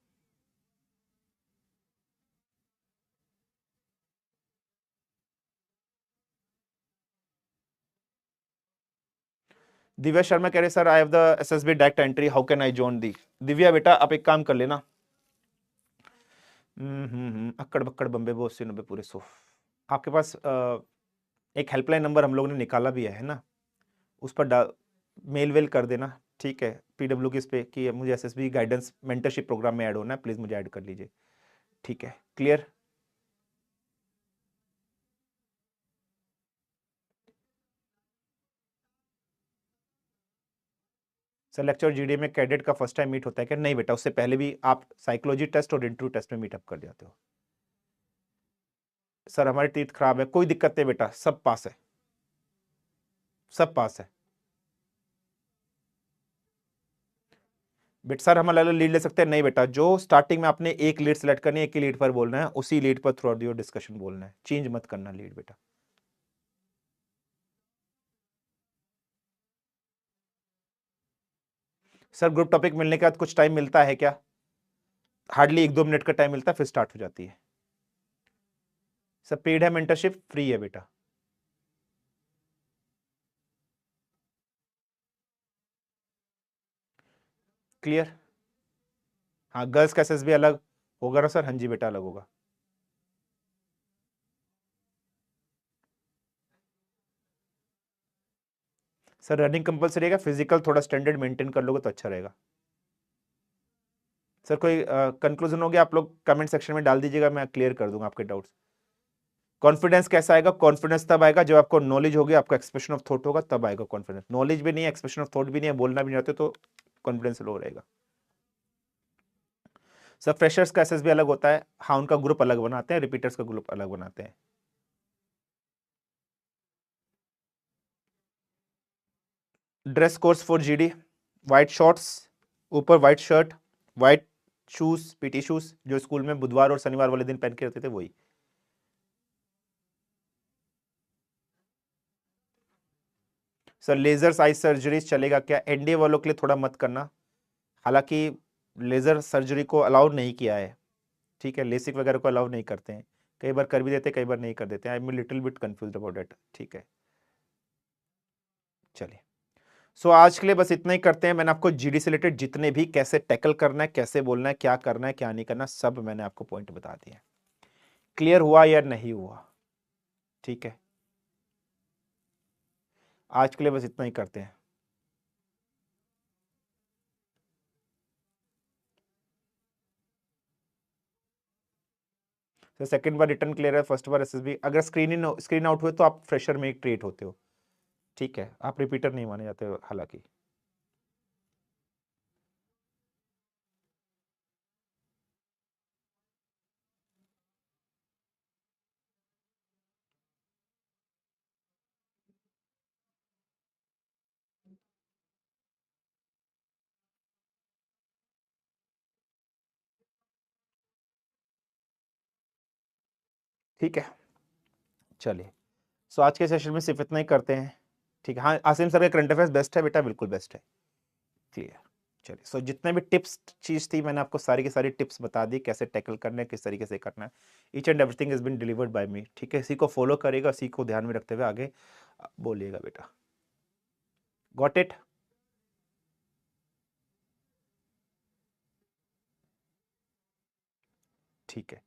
दिव्या शर्मा कह रहे sir I have the SSB direct entry, how can I join दी। दिव्या बेटा आप एक काम कर लेना, अक्कड़ बक्कड़ बम्बे वो 80-90 पूरे 100, आपके पास एक हेल्पलाइन नंबर हम लोगों ने निकाला भी है ना, उस पर मेल वेल कर देना, ठीक है, पीडब्ल्यू की इस पे कि मुझे एसएसबी गाइडेंस मेंटरशिप प्रोग्राम में ऐड होना है, प्लीज मुझे ऐड कर लीजिए। ठीक है, क्लियर। सर लेक्चर जीडी में कैडेट का फर्स्ट टाइम मीट होता है क्या? नहीं बेटा, उससे पहले भी आप साइकोलॉजी टेस्ट और इंटरव्यू टेस्ट में मीटअप कर जाते हो। सर हमारी टीथ खराब है, कोई दिक्कत नहीं बेटा, सब पास है, सब पास है। बेटा सर हम अलग अलग लीड ले सकते हैं? नहीं बेटा, जो स्टार्टिंग में आपने एक लीड सेलेक्ट करनी है, एक ही लीड पर बोलना है, उसी लीड पर थ्रू आउट योर डिस्कशन बोलना है, चेंज मत करना लीड बेटा। सर ग्रुप टॉपिक मिलने के बाद कुछ टाइम मिलता है क्या? हार्डली 1-2 मिनट का टाइम मिलता है, फिर स्टार्ट हो जाती है। सर पेड है, मेंटरशिप फ्री है बेटा। क्लियर। हाँ गर्ल्स का एसएसबी अलग होगा ना सर? हाँ जी बेटा अलग होगा। सर रनिंग कंपलसरी रहेगा, फिजिकल थोड़ा स्टैंडर्ड मेंटेन कर लोगे तो अच्छा रहेगा। सर कोई कंक्लूजन हो गया? आप लोग कमेंट सेक्शन में डाल दीजिएगा, मैं क्लियर कर दूंगा आपके डाउट्स। कॉन्फिडेंस कैसा आएगा? कॉन्फिडेंस तब आएगा जब आपको नॉलेज होगी, आपका एक्सप्रेशन ऑफ थॉट होगा, तब आएगा कॉन्फिडेंस। नॉलेज भी नहीं है, एक्सप्रेशन ऑफ थॉट भी नहीं है, बोलना भी नहीं आते, तो कॉन्फिडेंस लो रहेगा। सर फ्रेशर्स का एसएसबी अलग होता है, हाँ उनका ग्रुप अलग बनाते हैं, रिपीटर्स का ग्रुप अलग बनाते हैं। ड्रेस कोर्स फॉर जीडी, व्हाइट शॉर्ट्स, ऊपर white shirt, white shoes, PT shoes, जो स्कूल में बुधवार और शनिवार वाले दिन पहन के रहते थे वही। सर लेजर आई सर्जरी चलेगा क्या? एनडीए वालों के लिए थोड़ा मत करना, हालांकि लेजर सर्जरी को अलाउ नहीं किया है, ठीक है, लेसिक वगैरह को अलाउ नहीं करते हैं, कई बार कर भी देते कई बार नहीं कर देते। I am little bit confuse about that, ठीक है। चलिए, सो आज के लिए बस इतना ही करते हैं। मैंने आपको जीडी से रिलेटेड जितने भी कैसे टैकल करना है, कैसे बोलना है, क्या करना है क्या नहीं करना, सब मैंने आपको पॉइंट बता दिए। क्लियर हुआ या नहीं हुआ? ठीक है, आज के लिए बस इतना ही करते हैं। तो सेकंड बार रिटर्न क्लियर है, फर्स्ट बार एसएसबी। अगर स्क्रीन आउट हुए तो आप फ्रेशर में ट्रीट होते हो, ठीक है, आप रिपीटर नहीं माने जाते हो हालांकि। ठीक है, चलिए, सो आज के सेशन में सिर्फ इतना ही करते हैं, ठीक है। हाँ आसिम सर का करंट अफेयर्स बेस्ट है बेटा, बिल्कुल बेस्ट है। क्लियर। चलिए, सो जितने भी टिप्स चीज थी मैंने आपको सारी की सारी टिप्स बता दी, कैसे टैकल करना है, किस तरीके से करना है। Each and everything is been delivered by me. ठीक है, इसी को फॉलो करेगा, इसी को ध्यान में रखते हुए आगे बोलिएगा बेटा। Got it? ठीक है,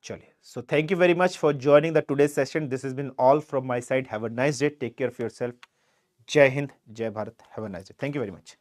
चलिए, so thank you very much for joining the today session. This is been all from my side. Have a nice day, take care of yourself. जय हिंद, जय Bharat, have a nice day, thank you very much.